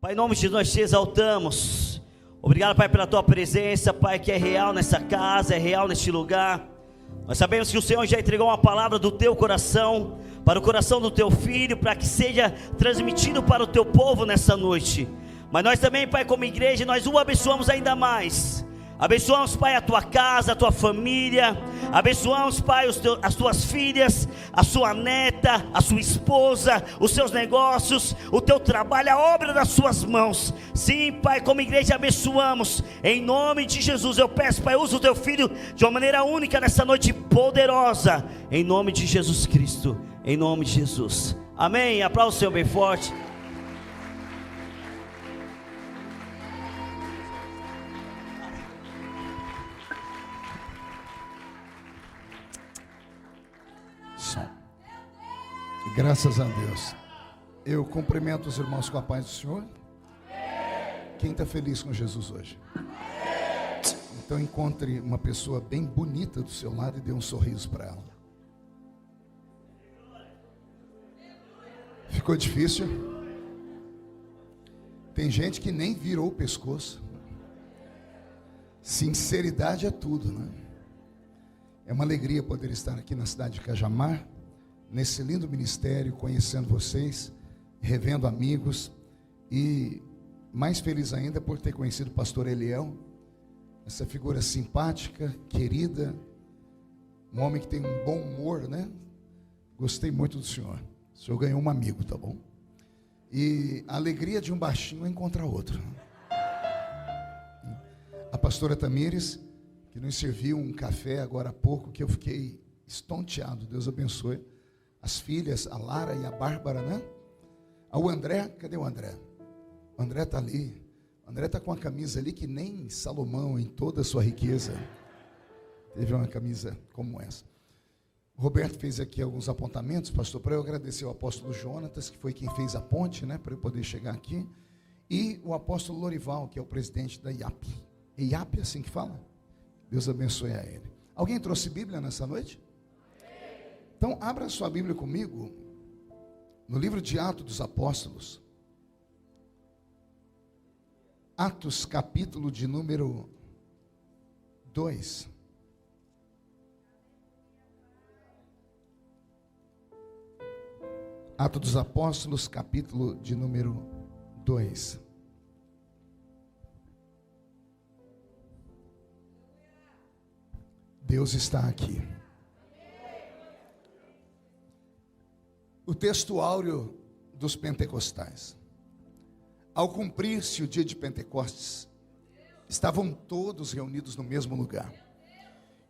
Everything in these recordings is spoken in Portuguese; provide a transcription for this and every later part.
Pai, em nome de Jesus nós te exaltamos. Obrigado, Pai, pela tua presença, Pai, que é real nessa casa, é real neste lugar. Nós sabemos que o Senhor já entregou uma palavra do teu coração, para o coração do teu filho, para que seja transmitido para o teu povo nessa noite. Mas nós também, Pai, como igreja, nós o abençoamos ainda mais. Abençoamos, Pai, a tua casa, a tua família. Abençoamos, Pai, as tuas filhas, a sua neta, a sua esposa, os seus negócios, o teu trabalho, a obra das suas mãos. Sim, Pai, como igreja abençoamos. Em nome de Jesus eu peço, Pai, usa o teu filho de uma maneira única nessa noite poderosa. Em nome de Jesus Cristo, em nome de Jesus. Amém. Aplauda o Senhor bem forte. Graças a Deus. Eu cumprimento os irmãos com a paz do Senhor. Quem está feliz com Jesus hoje? Então encontre uma pessoa bem bonita do seu lado e dê um sorriso para ela. Ficou difícil? Tem gente que nem virou o pescoço. Sinceridade é tudo, né? É uma alegria poder estar aqui na cidade de Cajamar, nesse lindo ministério, conhecendo vocês, revendo amigos, e mais feliz ainda por ter conhecido o pastor Eliel, essa figura simpática, querida, um homem que tem um bom humor, né? Gostei muito do senhor. O senhor ganhou um amigo, tá bom? E a alegria de um baixinho é encontrar outro. A pastora Tamires, que nos serviu um café agora há pouco, que eu fiquei estonteado, Deus abençoe. As filhas, a Lara e a Bárbara, né? O André, cadê o André? O André está ali. O André está com uma camisa ali que nem Salomão, em toda a sua riqueza, teve uma camisa como essa. O Roberto fez aqui alguns apontamentos, pastor, para eu agradecer ao apóstolo Jonatas, que foi quem fez a ponte, né? Para eu poder chegar aqui. E o apóstolo Lorival, que é o presidente da IAP. IAP é assim que fala? Deus abençoe a ele. Alguém trouxe Bíblia nessa noite? Então, abra sua Bíblia comigo, no livro de Atos dos Apóstolos, Atos capítulo de número 2. Atos dos Apóstolos, capítulo de número 2. Deus está aqui. O texto áureo dos pentecostais. Ao cumprir-se o dia de Pentecostes, estavam todos reunidos no mesmo lugar.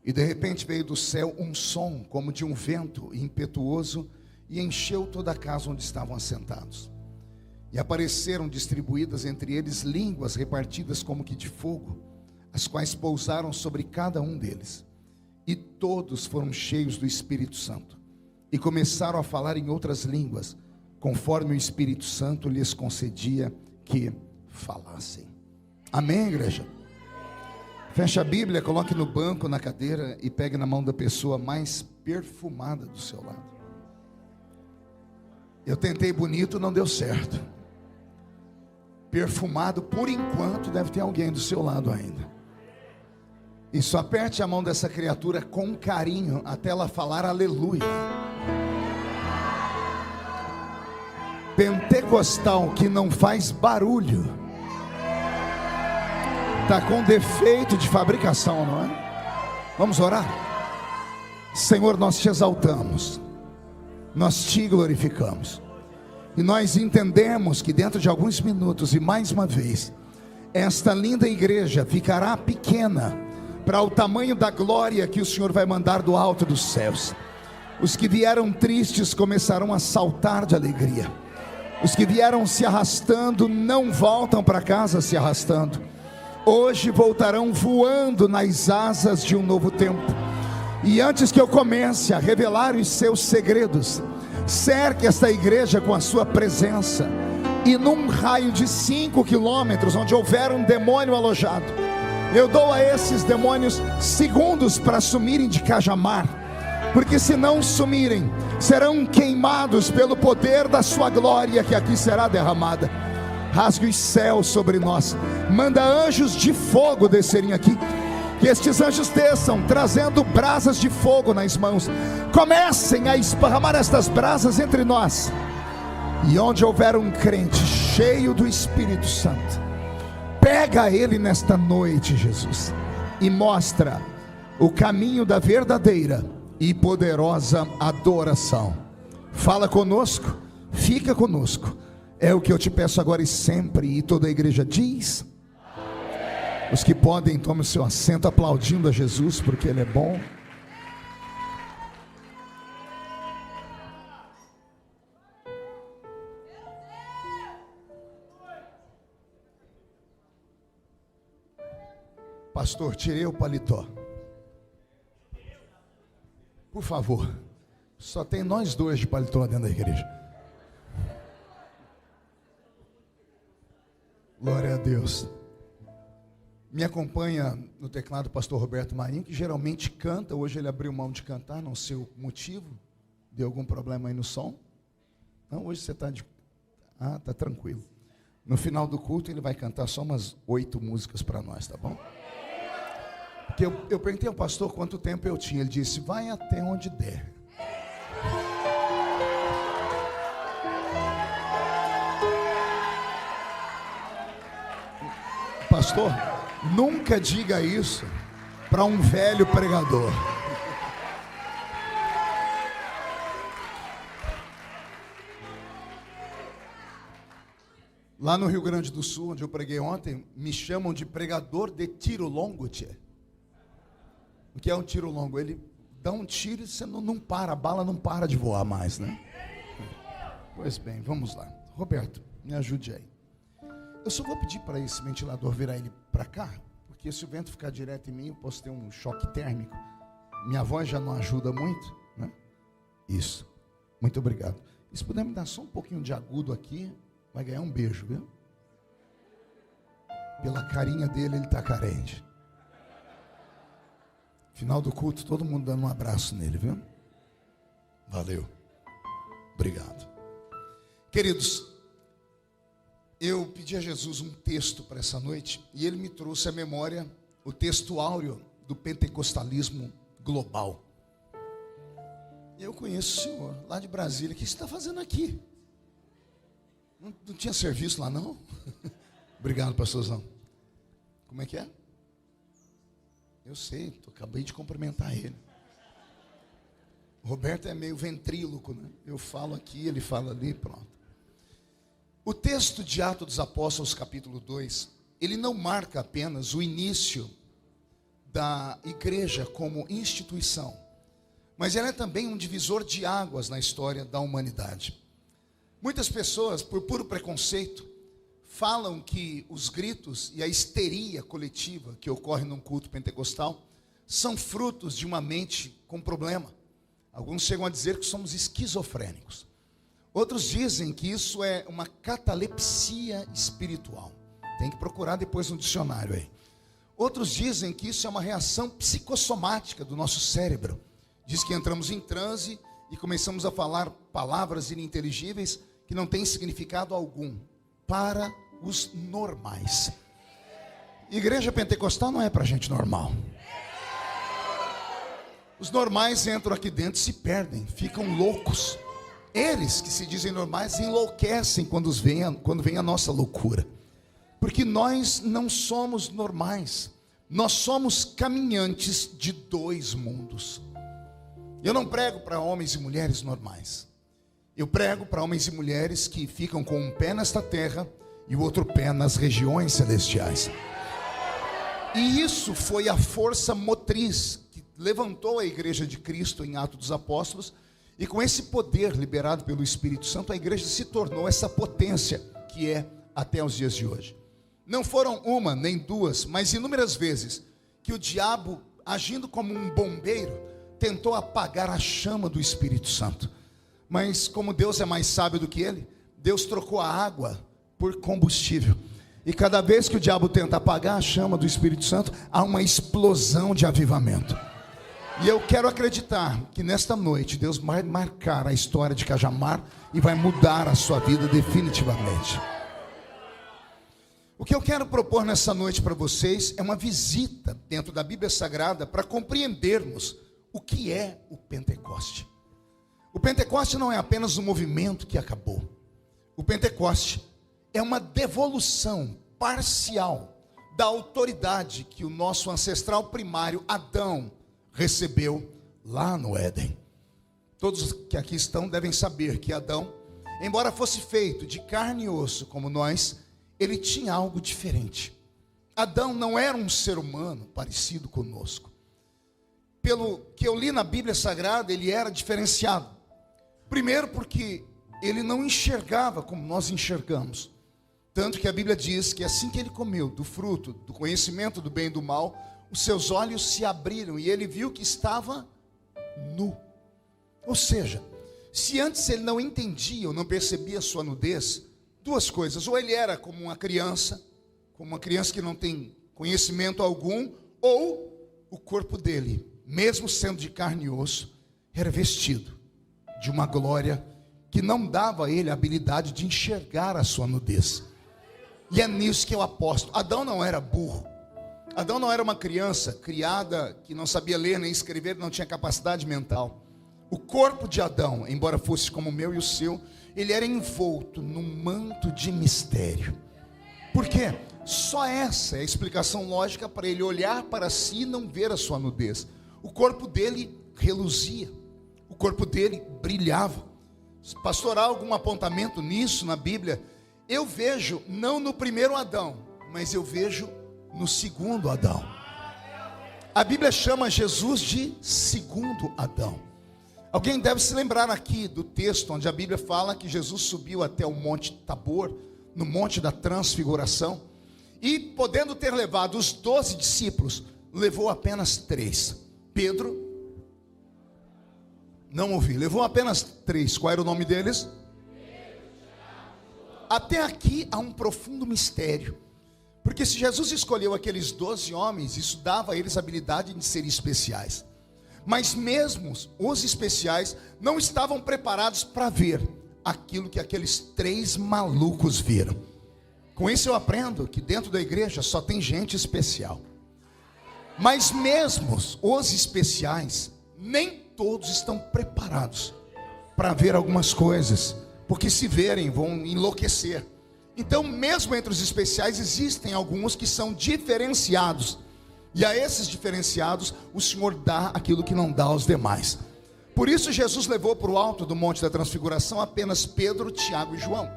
E de repente veio do céu um som como de um vento impetuoso e encheu toda a casa onde estavam assentados. E apareceram distribuídas entre eles línguas repartidas como que de fogo, as quais pousaram sobre cada um deles. E todos foram cheios do Espírito Santo. E começaram a falar em outras línguas, conforme o Espírito Santo lhes concedia que falassem. Amém, igreja? Feche a Bíblia, coloque no banco, na cadeira, e pegue na mão da pessoa mais perfumada do seu lado. Eu tentei bonito, não deu certo. Perfumado, por enquanto, deve ter alguém do seu lado ainda. E só aperte a mão dessa criatura com carinho, até ela falar aleluia. Pentecostal que não faz barulho está com defeito de fabricação, não é? Vamos orar? Senhor, nós te exaltamos, nós te glorificamos, e nós entendemos que dentro de alguns minutos, e mais uma vez, esta linda igreja ficará pequena para o tamanho da glória que o Senhor vai mandar do alto dos céus. Os que vieram tristes começarão a saltar de alegria. Os que vieram se arrastando não voltam para casa se arrastando. Hoje voltarão voando nas asas de um novo tempo. E antes que eu comece a revelar os seus segredos, cerque esta igreja com a sua presença. E num raio de 5 quilômetros, onde houver um demônio alojado, eu dou a esses demônios segundos para sumirem de Cajamar. Porque se não sumirem, serão queimados pelo poder da sua glória que aqui será derramada. rasgue os céus sobre nós, manda anjos de fogo descerem aqui, que estes anjos desçam, trazendo brasas de fogo nas mãos, comecem a esparramar estas brasas entre nós, e onde houver um crente cheio do Espírito Santo, pega ele nesta noite, Jesus, e mostra o caminho da verdadeira e poderosa adoração. Fala conosco, fica conosco, é o que eu te peço agora e sempre. E toda a igreja diz: amém. Os que podem, tomem o seu assento aplaudindo a Jesus, porque Ele é bom. Pastor, tirei o paletó, por favor. Só tem nós dois de paletó dentro da igreja. Glória a Deus. Me acompanha no teclado o pastor Roberto Marinho, que geralmente canta. Hoje ele abriu mão de cantar, não sei o motivo. Deu algum problema aí no som? Não, hoje você está tá tranquilo. No final do culto ele vai cantar só umas 8 músicas para nós, tá bom? Porque eu perguntei ao pastor quanto tempo eu tinha. Ele disse: vai até onde der. Pastor, nunca diga isso para um velho pregador. Lá no Rio Grande do Sul, onde eu preguei ontem, me chamam de pregador de tiro longo, tia. O que é um tiro longo? Ele dá um tiro e você não para, a bala não para de voar mais, né? Pois bem, vamos lá. Roberto, me ajude aí. Eu só vou pedir para esse ventilador virar ele para cá, porque se o vento ficar direto em mim, eu posso ter um choque térmico. Minha voz já não ajuda muito, né? Isso. Muito obrigado. E se puder me dar só um pouquinho de agudo aqui, vai ganhar um beijo, viu? Pela carinha dele, ele está carente. Final do culto, todo mundo dando um abraço nele, viu? Valeu. Obrigado. Queridos, eu pedi a Jesus um texto para essa noite, e Ele me trouxe à memória o texto áureo do pentecostalismo global. Eu conheço o senhor, lá de Brasília. O que você está fazendo aqui? Não tinha serviço lá, não? Obrigado, pastorzão. Como é que é? Eu sei, acabei de cumprimentar ele. O Roberto é meio ventríloco, né? Eu falo aqui, ele fala ali, pronto. O texto de Atos dos Apóstolos, capítulo 2, ele não marca apenas o início da igreja como instituição, mas ela é também um divisor de águas na história da humanidade. Muitas pessoas, por puro preconceito, falam que os gritos e a histeria coletiva que ocorre num culto pentecostal são frutos de uma mente com problema. Alguns chegam a dizer que somos esquizofrênicos. Outros dizem que isso é uma catalepsia espiritual. Tem que procurar depois no dicionário aí. Outros dizem que isso é uma reação psicossomática do nosso cérebro. Diz que entramos em transe e começamos a falar palavras ininteligíveis que não têm significado algum para os normais. Igreja pentecostal não é para gente normal. Os normais entram aqui dentro e se perdem, ficam loucos. Eles que se dizem normais enlouquecem quando vem a nossa loucura. Porque nós não somos normais. Nós somos caminhantes de 2 mundos. Eu não prego para homens e mulheres normais. Eu prego para homens e mulheres que ficam com um pé nesta terra e o outro pé nas regiões celestiais. E isso foi a força motriz que levantou a igreja de Cristo em Atos dos Apóstolos. E com esse poder liberado pelo Espírito Santo, a igreja se tornou essa potência que é até os dias de hoje. Não foram uma nem duas, mas inúmeras vezes que o diabo, agindo como um bombeiro, tentou apagar a chama do Espírito Santo. Mas como Deus é mais sábio do que ele, Deus trocou a água por combustível. E cada vez que o diabo tenta apagar a chama do Espírito Santo, há uma explosão de avivamento. E eu quero acreditar que nesta noite Deus vai marcar a história de Cajamar e vai mudar a sua vida definitivamente. O que eu quero propor nessa noite para vocês é uma visita dentro da Bíblia Sagrada para compreendermos o que é o Pentecoste. O Pentecoste não é apenas um movimento que acabou. O Pentecoste é uma devolução parcial da autoridade que o nosso ancestral primário, Adão, recebeu lá no Éden. Todos que aqui estão devem saber que Adão, embora fosse feito de carne e osso como nós, ele tinha algo diferente. Adão não era um ser humano parecido conosco. Pelo que eu li na Bíblia Sagrada, ele era diferenciado. Primeiro porque ele não enxergava como nós enxergamos. Tanto que a Bíblia diz que assim que ele comeu do fruto do conhecimento do bem e do mal, os seus olhos se abriram e ele viu que estava nu. Ou seja, se antes ele não entendia ou não percebia a sua nudez, duas coisas: ou ele era como uma criança que não tem conhecimento algum, ou o corpo dele, mesmo sendo de carne e osso, era vestido de uma glória que não dava a ele a habilidade de enxergar a sua nudez. E é nisso que eu aposto. Adão não era burro. Adão não era uma criança criada que não sabia ler nem escrever, não tinha capacidade mental. O corpo de Adão, embora fosse como o meu e o seu, ele era envolto num manto de mistério. Por quê? Só essa é a explicação lógica para ele olhar para si e não ver a sua nudez. O corpo dele reluzia, o corpo dele brilhava. Pastor, há algum apontamento nisso na Bíblia? Eu vejo, não no primeiro Adão, mas eu vejo no segundo Adão. A Bíblia chama Jesus de segundo Adão. Alguém deve se lembrar aqui do texto onde a Bíblia fala que Jesus subiu até o Monte Tabor, no Monte da Transfiguração, e podendo ter levado os 12 discípulos, levou apenas 3. Pedro, não ouvi, levou apenas 3. Qual era o nome deles? Até aqui há um profundo mistério, porque se Jesus escolheu aqueles 12 homens, isso dava a eles a habilidade de serem especiais. Mas mesmo os especiais não estavam preparados para ver aquilo que aqueles 3 malucos viram. Com isso eu aprendo que dentro da igreja só tem gente especial. Mas mesmo os especiais, nem todos estão preparados para ver algumas coisas, porque se verem vão enlouquecer. Então mesmo entre os especiais existem alguns que são diferenciados. E a esses diferenciados, o Senhor dá aquilo que não dá aos demais. Por isso Jesus levou para o alto do Monte da Transfiguração apenas Pedro, Tiago e João.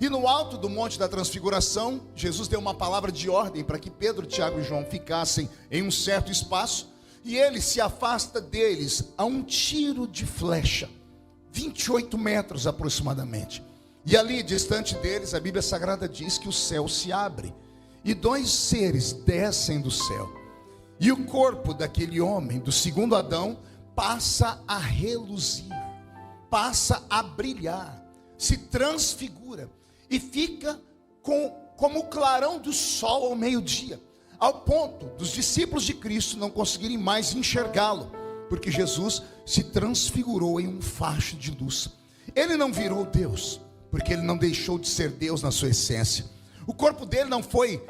E no alto do Monte da Transfiguração, Jesus deu uma palavra de ordem para que Pedro, Tiago e João ficassem em um certo espaço. E ele se afasta deles a um tiro de flecha, 28 metros aproximadamente. E ali, distante deles, a Bíblia Sagrada diz que o céu se abre. E 2 seres descem do céu. E o corpo daquele homem, do segundo Adão, passa a reluzir, passa a brilhar, se transfigura e fica como o clarão do sol ao meio-dia, ao ponto dos discípulos de Cristo não conseguirem mais enxergá-lo, porque Jesus se transfigurou em um facho de luz. Ele não virou Deus, porque ele não deixou de ser Deus na sua essência. O corpo dele não foi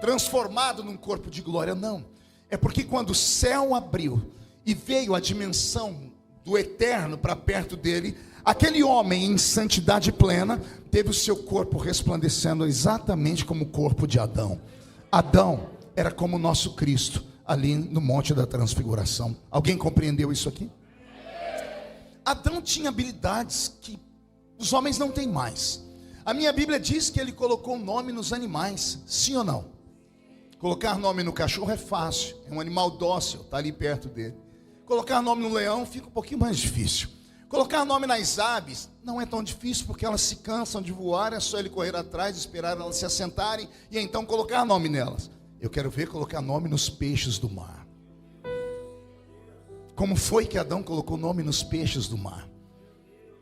transformado num corpo de glória, não. É porque quando o céu abriu e veio a dimensão do eterno para perto dele, aquele homem em santidade plena teve o seu corpo resplandecendo exatamente como o corpo de Adão. Adão era como o nosso Cristo ali no Monte da Transfiguração. Alguém compreendeu isso aqui? Adão tinha habilidades que os homens não têm mais. A minha Bíblia diz que ele colocou nome nos animais, sim ou não? Colocar nome no cachorro é fácil, é um animal dócil, está ali perto dele. Colocar nome no leão fica um pouquinho mais difícil. Colocar nome nas aves não é tão difícil, porque elas se cansam de voar, é só ele correr atrás, esperar elas se assentarem e então colocar nome nelas. Eu quero ver colocar nome nos peixes do mar. Como foi que Adão colocou nome nos peixes do mar?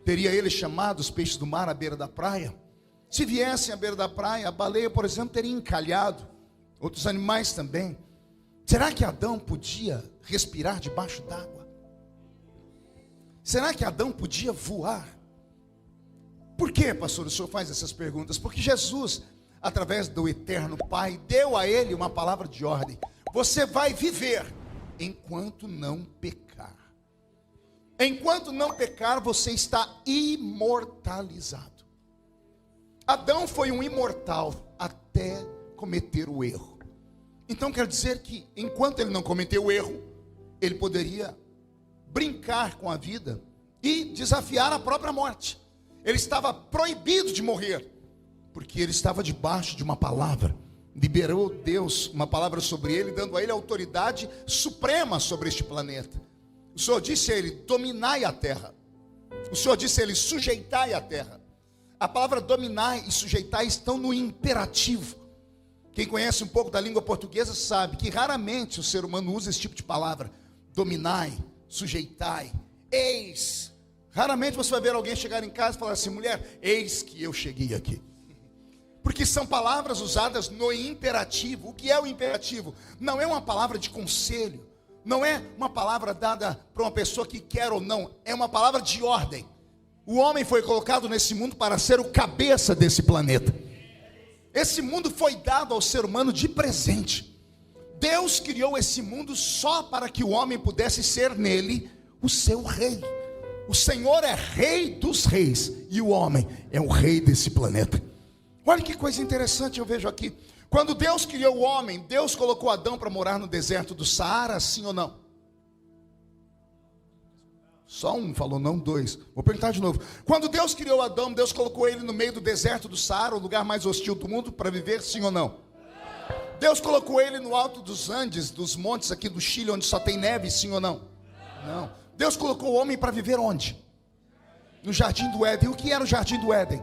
Teria ele chamado os peixes do mar à beira da praia? Se viessem à beira da praia, a baleia, por exemplo, teria encalhado. Outros animais também. Será que Adão podia respirar debaixo d'água? Será que Adão podia voar? Por que, pastor, o senhor faz essas perguntas? Porque Jesus, através do eterno Pai, deu a ele uma palavra de ordem: você vai viver enquanto não pecar. Enquanto não pecar, você está imortalizado. Adão foi um imortal até cometer o erro. Então quer dizer que enquanto ele não cometeu o erro, ele poderia brincar com a vida e desafiar a própria morte. Ele estava proibido de morrer, porque ele estava debaixo de uma palavra. Liberou Deus uma palavra sobre ele, dando a ele autoridade suprema sobre este planeta. O Senhor disse a ele: dominai a terra. O Senhor disse a ele: sujeitai a terra. A palavra dominar e sujeitar estão no imperativo. Quem conhece um pouco da língua portuguesa sabe que raramente o ser humano usa esse tipo de palavra. Dominai, sujeitai, eis. Raramente você vai ver alguém chegar em casa e falar assim: mulher, eis que eu cheguei aqui. Porque são palavras usadas no imperativo. O que é o imperativo? Não é uma palavra de conselho, não é uma palavra dada para uma pessoa que quer ou não, é uma palavra de ordem. O homem foi colocado nesse mundo para ser o cabeça desse planeta. Esse mundo foi dado ao ser humano de presente. Deus criou esse mundo só para que o homem pudesse ser nele o seu rei. O Senhor é rei dos reis e o homem é o rei desse planeta. Olha que coisa interessante eu vejo aqui. Quando Deus criou o homem, Deus colocou Adão para morar no deserto do Saara, sim ou não? Só um falou não, dois. Vou perguntar de novo. Quando Deus criou Adão, Deus colocou ele no meio do deserto do Saara, o lugar mais hostil do mundo, para viver, sim ou não? Deus colocou ele no alto dos Andes, dos montes aqui do Chile, onde só tem neve, sim ou não? Não. Deus colocou o homem para viver onde? No jardim do Éden. O que era o jardim do Éden?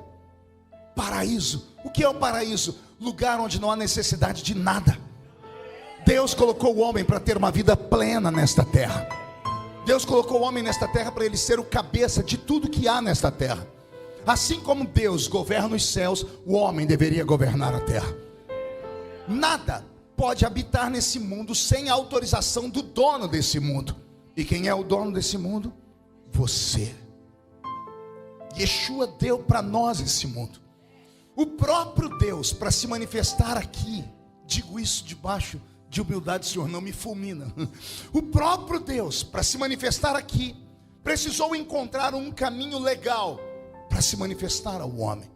Paraíso. O que é o paraíso? Lugar onde não há necessidade de nada. Deus colocou o homem para ter uma vida plena nesta terra. Deus colocou o homem nesta terra para ele ser o cabeça de tudo que há nesta terra. Assim como Deus governa os céus, o homem deveria governar a terra. Nada pode habitar nesse mundo sem a autorização do dono desse mundo. E quem é o dono desse mundo? Você. Yeshua deu para nós esse mundo. O próprio Deus, para se manifestar aqui, digo isso debaixo de humildade, Senhor, não me fulmina. O próprio Deus, para se manifestar aqui, precisou encontrar um caminho legal para se manifestar ao homem.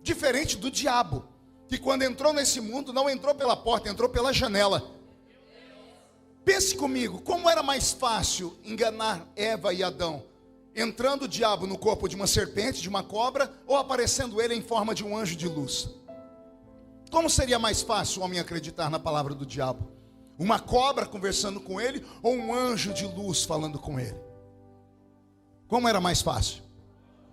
Diferente do diabo, que quando entrou nesse mundo, não entrou pela porta, entrou pela janela. Pense comigo, como era mais fácil enganar Eva e Adão? Entrando o diabo no corpo de uma serpente, de uma cobra, ou aparecendo ele em forma de um anjo de luz? Como seria mais fácil o homem acreditar na palavra do diabo? Uma cobra conversando com ele, ou um anjo de luz falando com ele? Como era mais fácil?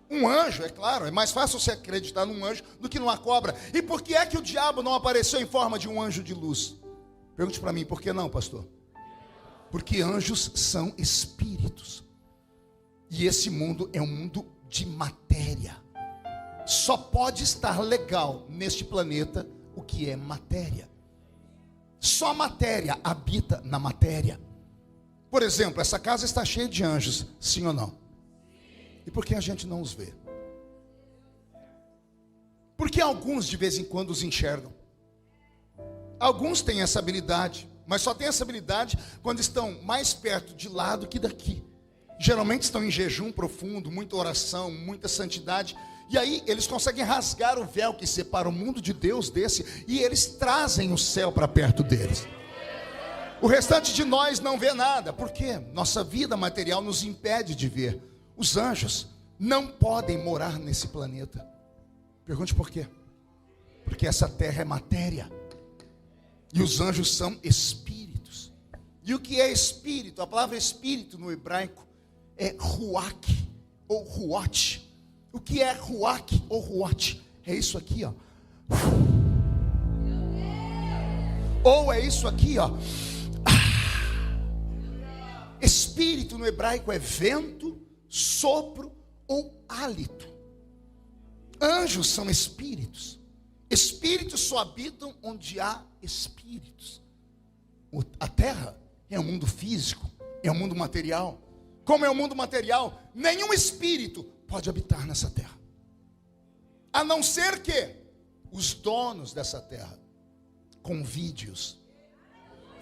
Um anjo, é claro, é mais fácil você acreditar num anjo do que numa cobra. E por que é que o diabo não apareceu em forma de um anjo de luz? Pergunte para mim, por que não, pastor? Porque anjos são espíritos. E esse mundo é um mundo de matéria. Só pode estar legal neste planeta o que é matéria. Só matéria habita na matéria. Por exemplo, essa casa está cheia de anjos, sim ou não? E por que a gente não os vê? Porque alguns de vez em quando os enxergam. Alguns têm essa habilidade, mas só têm essa habilidade quando estão mais perto de lá do que daqui. Geralmente estão em jejum profundo, muita oração, muita santidade. E aí eles conseguem rasgar o véu que separa o mundo de Deus desse, e eles trazem o céu para perto deles. O restante de nós não vê nada. Por quê? Nossa vida material nos impede de ver. Os anjos não podem morar nesse planeta. Pergunte por quê? Porque essa terra é matéria. E os anjos são espíritos. E o que é espírito? A palavra espírito no hebraico é ruach ou ruot. O que é ruach ou ruot? É isso aqui, ó. Ou é isso aqui, ó. Espírito no hebraico é vento, sopro ou hálito. Anjos são espíritos. Espíritos só habitam onde há espíritos. A terra é um mundo físico, é um mundo material. Como é um mundo material, nenhum espírito pode habitar nessa terra. A não ser que os donos dessa terra com vídeos.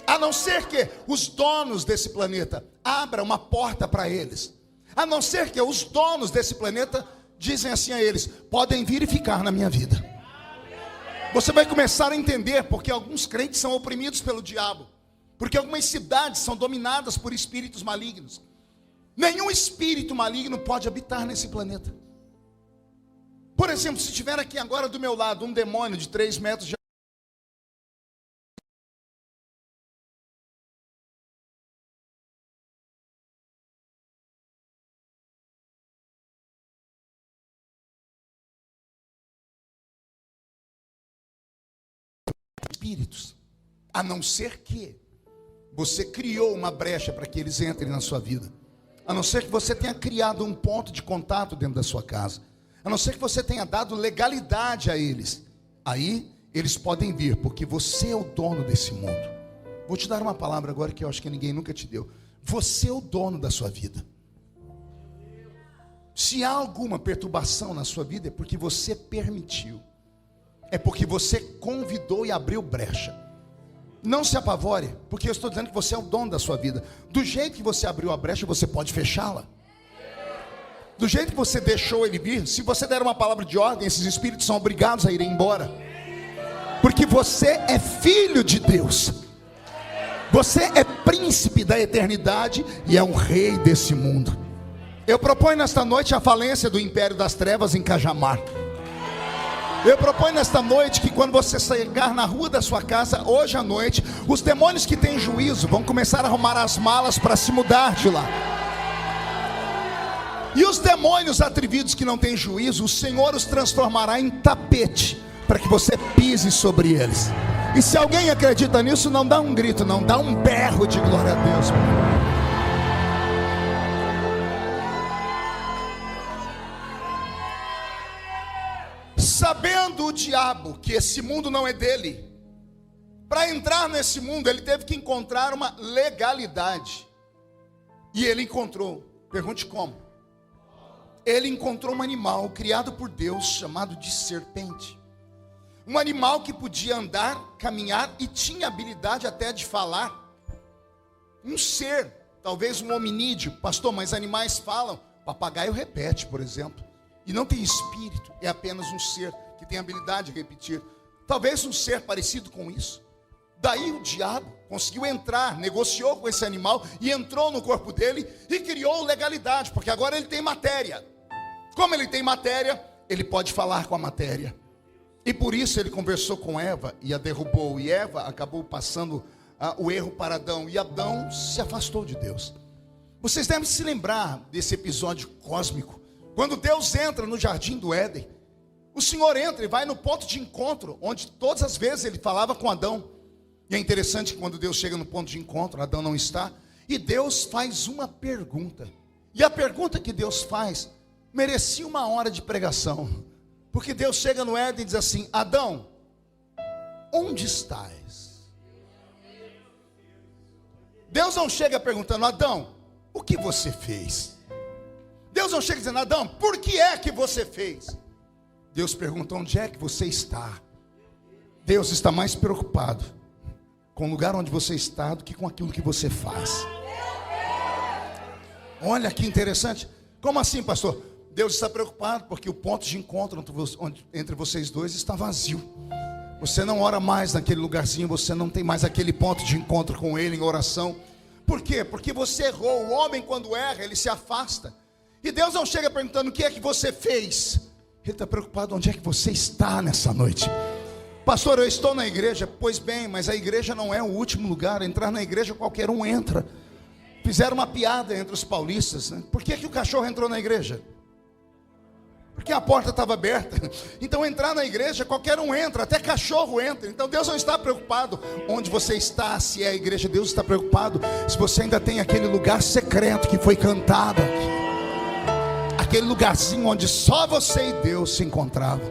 A não ser que os donos desse planeta abram uma porta para eles. A não ser que os donos desse planeta dizem assim a eles: podem vir e ficar na minha vida. Você vai começar a entender porque alguns crentes são oprimidos pelo diabo. Porque algumas cidades são dominadas por espíritos malignos. Nenhum espírito maligno pode habitar nesse planeta. Por exemplo, se tiver aqui agora do meu lado um demônio de 3 metros de espíritos, a não ser que você criou uma brecha para que eles entrem na sua vida, a não ser que você tenha criado um ponto de contato dentro da sua casa, a não ser que você tenha dado legalidade a eles, aí eles podem vir, porque você é o dono desse mundo. Vou te dar uma palavra agora que eu acho que ninguém nunca te deu. Você é o dono da sua vida. Se há alguma perturbação na sua vida, é porque você permitiu, é porque você convidou e abriu brecha. Não se apavore, porque eu estou dizendo que você é o dono da sua vida. Do jeito que você abriu a brecha, você pode fechá-la. Do jeito que você deixou ele vir, se você der uma palavra de ordem, esses espíritos são obrigados a irem embora. Porque você é filho de Deus. Você é príncipe da eternidade e é um rei desse mundo. Eu proponho nesta noite a falência do império das trevas em Cajamar. Eu proponho nesta noite que quando você chegar na rua da sua casa, hoje à noite, os demônios que têm juízo vão começar a arrumar as malas para se mudar de lá. E os demônios atrevidos que não têm juízo, o Senhor os transformará em tapete, para que você pise sobre eles. E se alguém acredita nisso, não dá um grito, não, dá um berro de glória a Deus. Sabendo o diabo que esse mundo não é dele, para entrar nesse mundo ele teve que encontrar uma legalidade. E ele encontrou. Pergunte como. Ele encontrou um animal criado por Deus chamado de serpente. Um animal que podia andar, caminhar e tinha habilidade até de falar. Um ser, talvez um hominídeo. Pastor, mas animais falam. Papagaio repete, por exemplo. E não tem espírito, é apenas um ser que tem habilidade de repetir. Talvez um ser parecido com isso. Daí o diabo conseguiu entrar, negociou com esse animal e entrou no corpo dele e criou legalidade, porque agora ele tem matéria. Como ele tem matéria, ele pode falar com a matéria. E por isso ele conversou com Eva e a derrubou. E Eva acabou passando o erro para Adão. E Adão se afastou de Deus. Vocês devem se lembrar desse episódio cósmico. Quando Deus entra no jardim do Éden, o Senhor entra e vai no ponto de encontro, onde todas as vezes ele falava com Adão. E é interessante que quando Deus chega no ponto de encontro, Adão não está, e Deus faz uma pergunta. E a pergunta que Deus faz merecia uma hora de pregação. Porque Deus chega no Éden e diz assim: Adão, onde estás? Deus não chega perguntando: Adão, o que você fez? Deus não chega dizendo: Adão, por que é que você fez? Deus pergunta: onde é que você está? Deus está mais preocupado com o lugar onde você está do que com aquilo que você faz. Olha que interessante. Como assim, pastor? Deus está preocupado porque o ponto de encontro entre vocês dois está vazio. Você não ora mais naquele lugarzinho, você não tem mais aquele ponto de encontro com Ele em oração. Por quê? Porque você errou. O homem, quando erra, ele se afasta. E Deus não chega perguntando: o que é que você fez? Ele está preocupado onde é que você está nessa noite. Pastor, eu estou na igreja. Pois bem, mas a igreja não é o último lugar. Entrar na igreja qualquer um entra. Fizeram uma piada entre os paulistas, né? Por que o cachorro entrou na igreja? Porque a porta estava aberta. Então entrar na igreja qualquer um entra, até cachorro entra. Então Deus não está preocupado onde você está, se é a igreja. Deus está preocupado se você ainda tem aquele lugar secreto que foi cantado aqui, aquele lugarzinho onde só você e Deus se encontravam.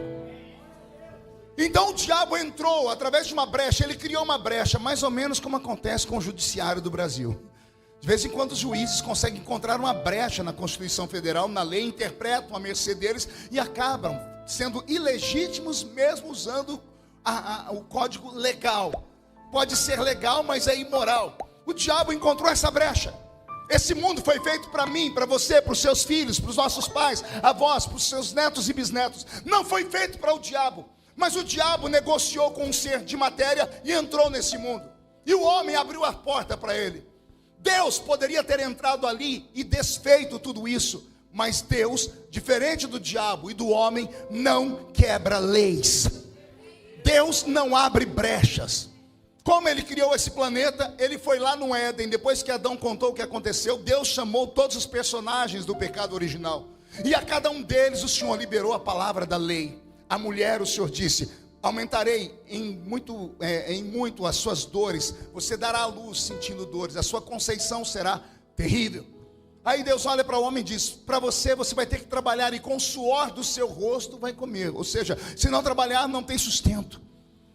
Então o diabo entrou através de uma brecha. Ele criou uma brecha, mais ou menos como acontece com o judiciário do Brasil. De vez em quando os juízes conseguem encontrar uma brecha na Constituição Federal, na lei, interpretam a mercê deles e acabam sendo ilegítimos mesmo usando o código legal. Pode ser legal, mas é imoral. O diabo encontrou essa brecha. Esse mundo foi feito para mim, para você, para os seus filhos, para os nossos pais, avós, para os seus netos e bisnetos. Não foi feito para o diabo. Mas o diabo negociou com um ser de matéria e entrou nesse mundo. E o homem abriu a porta para ele. Deus poderia ter entrado ali e desfeito tudo isso. Mas Deus, diferente do diabo e do homem, não quebra leis. Deus não abre brechas. Como ele criou esse planeta, ele foi lá no Éden. Depois que Adão contou o que aconteceu, Deus chamou todos os personagens do pecado original. E a cada um deles o Senhor liberou a palavra da lei. A mulher, o Senhor disse: aumentarei em muito as suas dores. Você dará à luz sentindo dores. A sua conceição será terrível. Aí Deus olha para o homem e diz: para você vai ter que trabalhar, e com o suor do seu rosto vai comer. Ou seja, se não trabalhar, não tem sustento.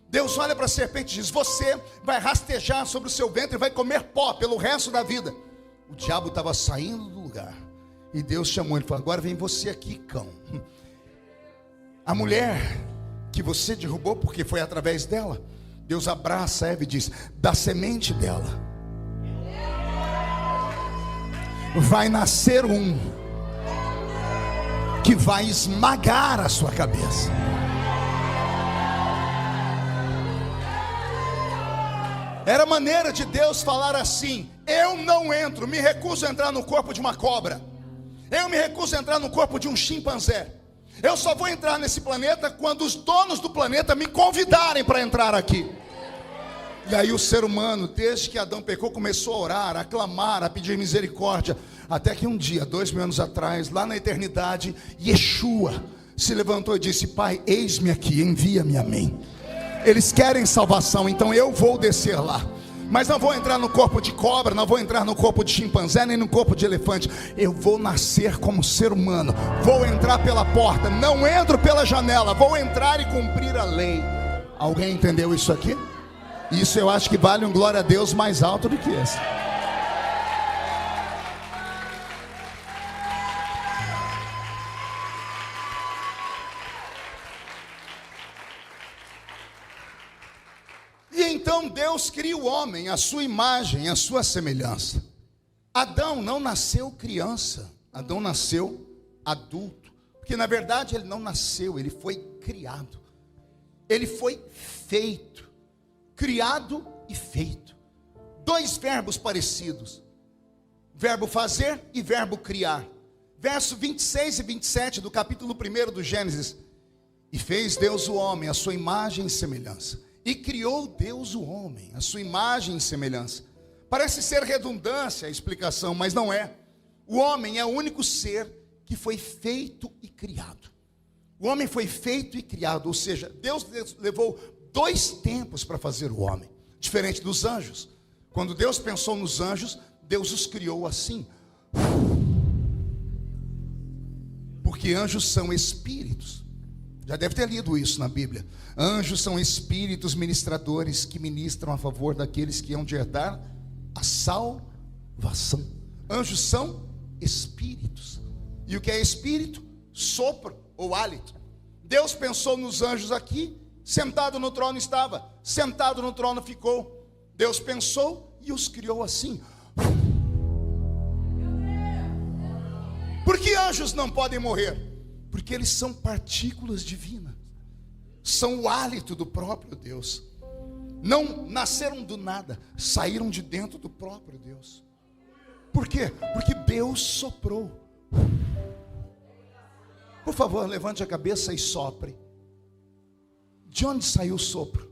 Deus olha para a serpente e diz: você vai rastejar sobre o seu ventre e vai comer pó pelo resto da vida. O diabo estava saindo do lugar, e Deus chamou ele e falou: agora vem você aqui, cão. A mulher que você derrubou, porque foi através dela, Deus abraça Eva e diz: da semente dela vai nascer um que vai esmagar a sua cabeça. Era a maneira de Deus falar assim: eu não entro, me recuso a entrar no corpo de uma cobra, eu me recuso a entrar no corpo de um chimpanzé. Eu só vou entrar nesse planeta quando os donos do planeta me convidarem para entrar aqui. E aí o ser humano, desde que Adão pecou, começou a orar, a clamar, a pedir misericórdia. Até que um dia, 2000 anos atrás, lá na eternidade, Yeshua se levantou e disse: Pai, eis-me aqui, envia-me a mim. Eles querem salvação, então eu vou descer lá. Mas não vou entrar no corpo de cobra, não vou entrar no corpo de chimpanzé, nem no corpo de elefante. Eu vou nascer como ser humano. Vou entrar pela porta, não entro pela janela. Vou entrar e cumprir a lei. Alguém entendeu isso aqui? Isso eu acho que vale um glória a Deus mais alto do que esse. Então Deus cria o homem, a sua imagem, a sua semelhança. Adão não nasceu criança, Adão nasceu adulto. Porque na verdade ele não nasceu, ele foi criado. Ele foi feito, criado e feito. Dois verbos parecidos: verbo fazer e verbo criar. Verso 26 e 27 do capítulo 1 do Gênesis: e fez Deus o homem, a sua imagem e semelhança. E criou Deus o homem, a sua imagem e semelhança. Parece ser redundância a explicação, mas não é. O homem é o único ser que foi feito e criado. O homem foi feito e criado, ou seja, Deus levou 2 tempos para fazer o homem. Diferente dos anjos. Quando Deus pensou nos anjos, Deus os criou assim. Porque anjos são espíritos. Já deve ter lido isso na Bíblia. Anjos são espíritos ministradores que ministram a favor daqueles que hão de herdar a salvação. Anjos são espíritos. E o que é espírito? Sopro ou hálito. Deus pensou nos anjos aqui, sentado no trono estava, sentado no trono ficou. Deus pensou e os criou assim. Por que anjos não podem morrer? Porque eles são partículas divinas, são o hálito do próprio Deus. Não nasceram do nada, saíram de dentro do próprio Deus. Por quê? Porque Deus soprou. Por favor, levante a cabeça e sopre. De onde saiu o sopro?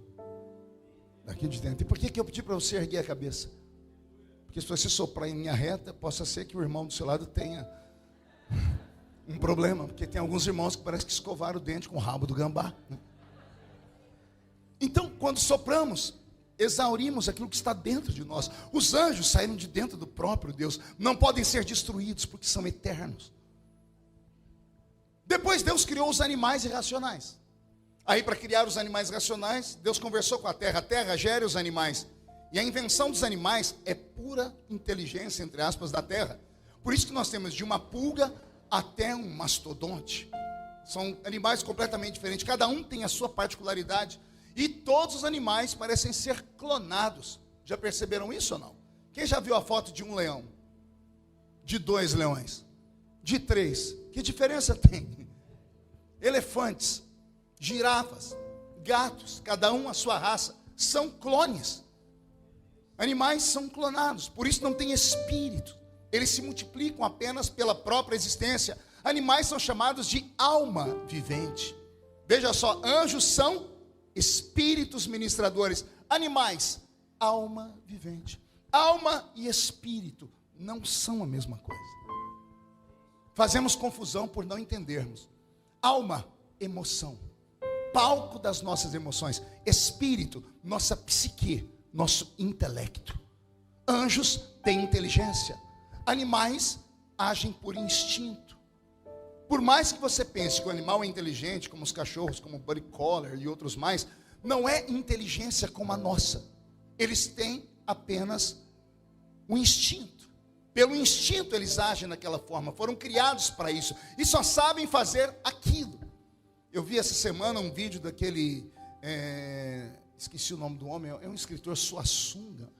Daqui de dentro. E por que eu pedi para você erguer a cabeça? Porque se você soprar em linha reta, possa ser que o irmão do seu lado tenha um problema, porque tem alguns irmãos que parece que escovaram o dente com o rabo do gambá. Então, quando sopramos, exaurimos aquilo que está dentro de nós. Os anjos saíram de dentro do próprio Deus, não podem ser destruídos porque são eternos. Depois Deus criou os animais irracionais. Aí, para criar os animais racionais, Deus conversou com a terra gere os animais. E a invenção dos animais é pura inteligência, entre aspas, da terra. Por isso que nós temos de uma pulga até um mastodonte. São animais completamente diferentes. Cada um tem a sua particularidade. E todos os animais parecem ser clonados. Já perceberam isso ou não? Quem já viu a foto de um leão? De 2 leões? De 3? Que diferença tem? Elefantes, girafas, gatos, cada um a sua raça, são clones. Animais são clonados, por isso não tem espírito. Eles se multiplicam apenas pela própria existência. Animais são chamados de alma vivente. Veja só, anjos são espíritos ministradores. Animais, alma vivente. Alma e espírito não são a mesma coisa. Fazemos confusão por não entendermos. Alma, emoção, palco das nossas emoções. Espírito, nossa psique, nosso intelecto. Anjos têm inteligência. Animais agem por instinto. Por mais que você pense que o animal é inteligente, como os cachorros, como o Buddy Collar e outros mais, não é inteligência como a nossa. Eles têm apenas o instinto. Pelo instinto eles agem daquela forma, foram criados para isso, e só sabem fazer aquilo. Eu vi essa semana um vídeo daquele, esqueci o nome do homem, é um escritor Suassuna,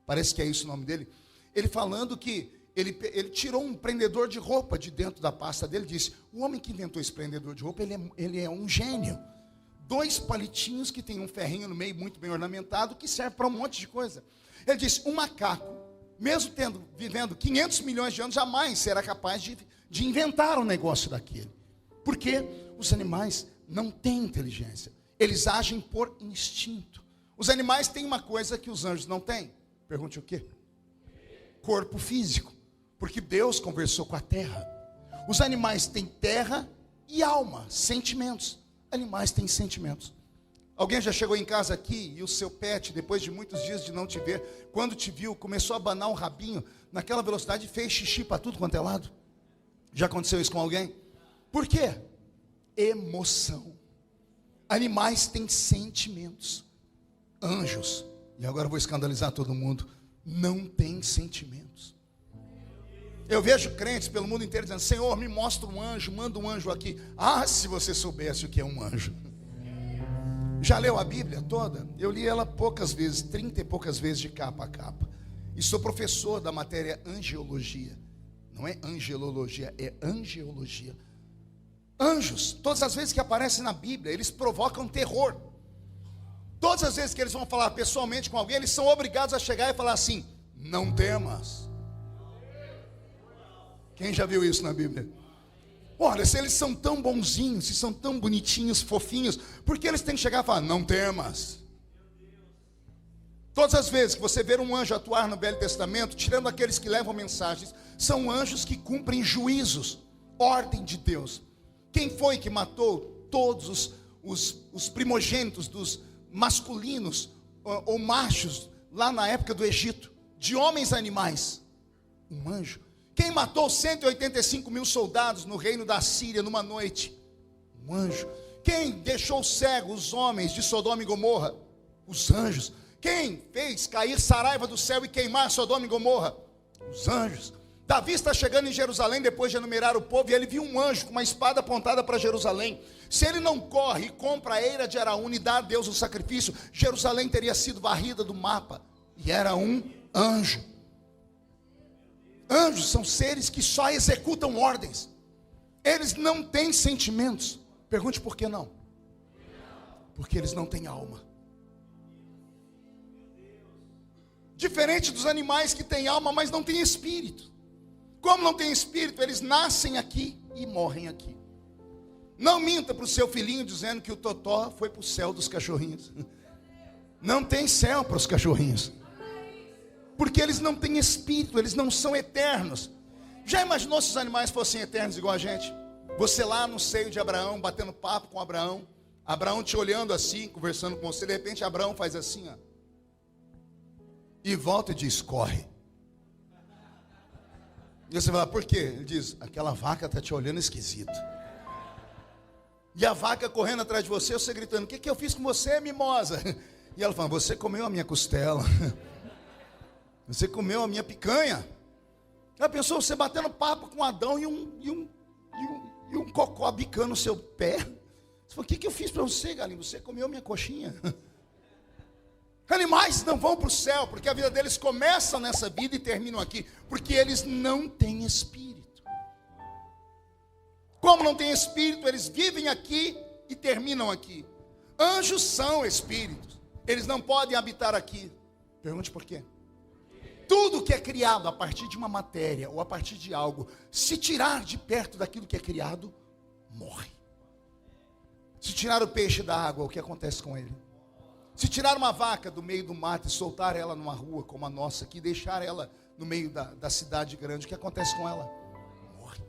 parece que é isso o nome dele. Ele falando que ele tirou um prendedor de roupa de dentro da pasta dele, disse: o homem que inventou esse prendedor de roupa, ele é um gênio. 2 palitinhos que tem um ferrinho no meio muito bem ornamentado, que serve para um monte de coisa. Ele disse: um macaco, mesmo vivendo 500 milhões de anos, jamais será capaz de inventar um negócio daquele. Porque os animais não têm inteligência. Eles agem por instinto. Os animais têm uma coisa que os anjos não têm. Pergunte o quê? Corpo físico. Porque Deus conversou com a terra. Os animais têm terra e alma, sentimentos. Animais têm sentimentos. Alguém já chegou em casa aqui e o seu pet, depois de muitos dias de não te ver, quando te viu, começou a abanar um rabinho naquela velocidade e fez xixi para tudo quanto é lado? Já aconteceu isso com alguém? Por quê? Emoção. Animais têm sentimentos. Anjos, e agora eu vou escandalizar todo mundo, não têm sentimentos. Eu vejo crentes pelo mundo inteiro dizendo: Senhor, me mostra um anjo, manda um anjo aqui. Ah, se você soubesse o que é um anjo. Já leu a Bíblia toda? Eu li ela poucas vezes, 30 e poucas vezes de capa a capa. E sou professor da matéria angiologia. Não é angelologia, é angiologia. Anjos, todas as vezes que aparecem na Bíblia, eles provocam terror. Todas as vezes que eles vão falar pessoalmente com alguém, eles são obrigados a chegar e falar assim: não temas. Quem já viu isso na Bíblia? Olha, se eles são tão bonzinhos, se são tão bonitinhos, fofinhos, por que eles têm que chegar e falar: não temas? Todas as vezes que você vê um anjo atuar no Velho Testamento, tirando aqueles que levam mensagens, são anjos que cumprem juízos, ordem de Deus. Quem foi que matou todos os primogênitos dos masculinos ou machos lá na época do Egito, de homens e animais? Um anjo. Quem matou 185 mil soldados no reino da Síria numa noite? Um anjo. Quem deixou cegos os homens de Sodoma e Gomorra? Os anjos. Quem fez cair Saraiva do céu e queimar Sodoma e Gomorra? Os anjos. Davi está chegando em Jerusalém depois de enumerar o povo, e ele viu um anjo com uma espada apontada para Jerusalém. Se ele não corre e compra a eira de Araúna e dá a Deus o sacrifício, Jerusalém teria sido varrida do mapa. E era um anjo. Anjos são seres que só executam ordens. Eles não têm sentimentos. Pergunte por que não? Porque eles não têm alma. Diferente dos animais que têm alma, mas não têm espírito. Como não têm espírito, eles nascem aqui e morrem aqui. Não minta para o seu filhinho dizendo que o totó foi para o céu dos cachorrinhos. Não tem céu para os cachorrinhos. Porque eles não têm espírito, eles não são eternos. Já imaginou se os animais fossem eternos igual a gente? Você lá no seio de Abraão, batendo papo com Abraão, Abraão te olhando assim, conversando com você, de repente Abraão faz assim, ó, e volta e diz: corre. E você fala: por quê? Ele diz: aquela vaca está te olhando esquisito. E a vaca correndo atrás de você, você gritando: o que eu fiz com você, mimosa? E ela fala: você comeu a minha costela. Você comeu a minha picanha. Já pensou você batendo papo com Adão e e um cocó bicando o seu pé. Você falou: o que eu fiz para você, galinha? Você comeu minha coxinha. Animais não vão para o céu, porque a vida deles começa nessa vida e terminam aqui, porque eles não têm espírito. Como não têm espírito, eles vivem aqui e terminam aqui. Anjos são espíritos, eles não podem habitar aqui. Pergunte por quê? Tudo que é criado a partir de uma matéria ou a partir de algo, se tirar de perto daquilo que é criado, morre. Se tirar o peixe da água, o que acontece com ele? Se tirar uma vaca do meio do mato e soltar ela numa rua como a nossa aqui, deixar ela no meio da cidade grande, o que acontece com ela? Morre.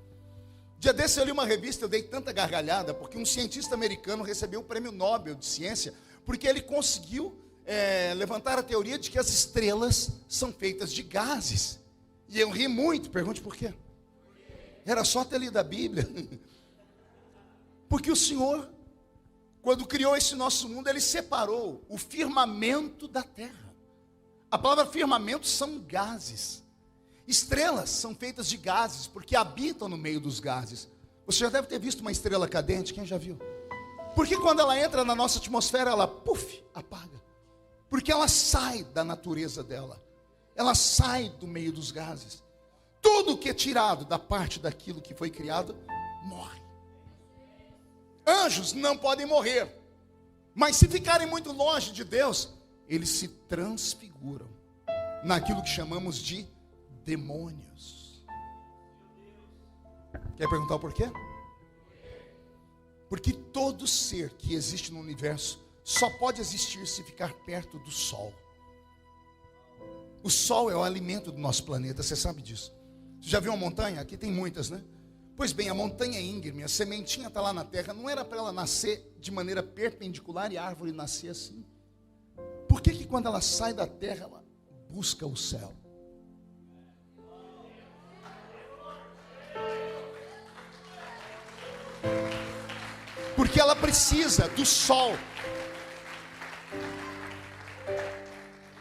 Dia desse eu li uma revista, eu dei tanta gargalhada, porque um cientista americano recebeu o prêmio Nobel de ciência, porque ele conseguiu levantar a teoria de que as estrelas são feitas de gases. E eu ri muito, pergunte por quê? Era só ter lido a Bíblia. Porque o Senhor, quando criou esse nosso mundo, Ele separou o firmamento da terra. A palavra firmamento são gases. Estrelas são feitas de gases, porque habitam no meio dos gases. Você já deve ter visto uma estrela cadente, quem já viu? Porque quando ela entra na nossa atmosfera, ela, apaga. Porque ela sai da natureza dela. Ela sai do meio dos gases. Tudo que é tirado da parte daquilo que foi criado, morre. Anjos não podem morrer, mas se ficarem muito longe de Deus, eles se transfiguram naquilo que chamamos de demônios. Quer perguntar o porquê? Porque todo ser que existe no universo só pode existir se ficar perto do Sol. O Sol é o alimento do nosso planeta, você sabe disso. Você já viu uma montanha? Aqui tem muitas, né? Pois bem, a montanha é íngreme, a sementinha está lá na terra, não era para ela nascer de maneira perpendicular e a árvore nascer assim? Por que quando ela sai da terra, ela busca o céu? Porque ela precisa do sol.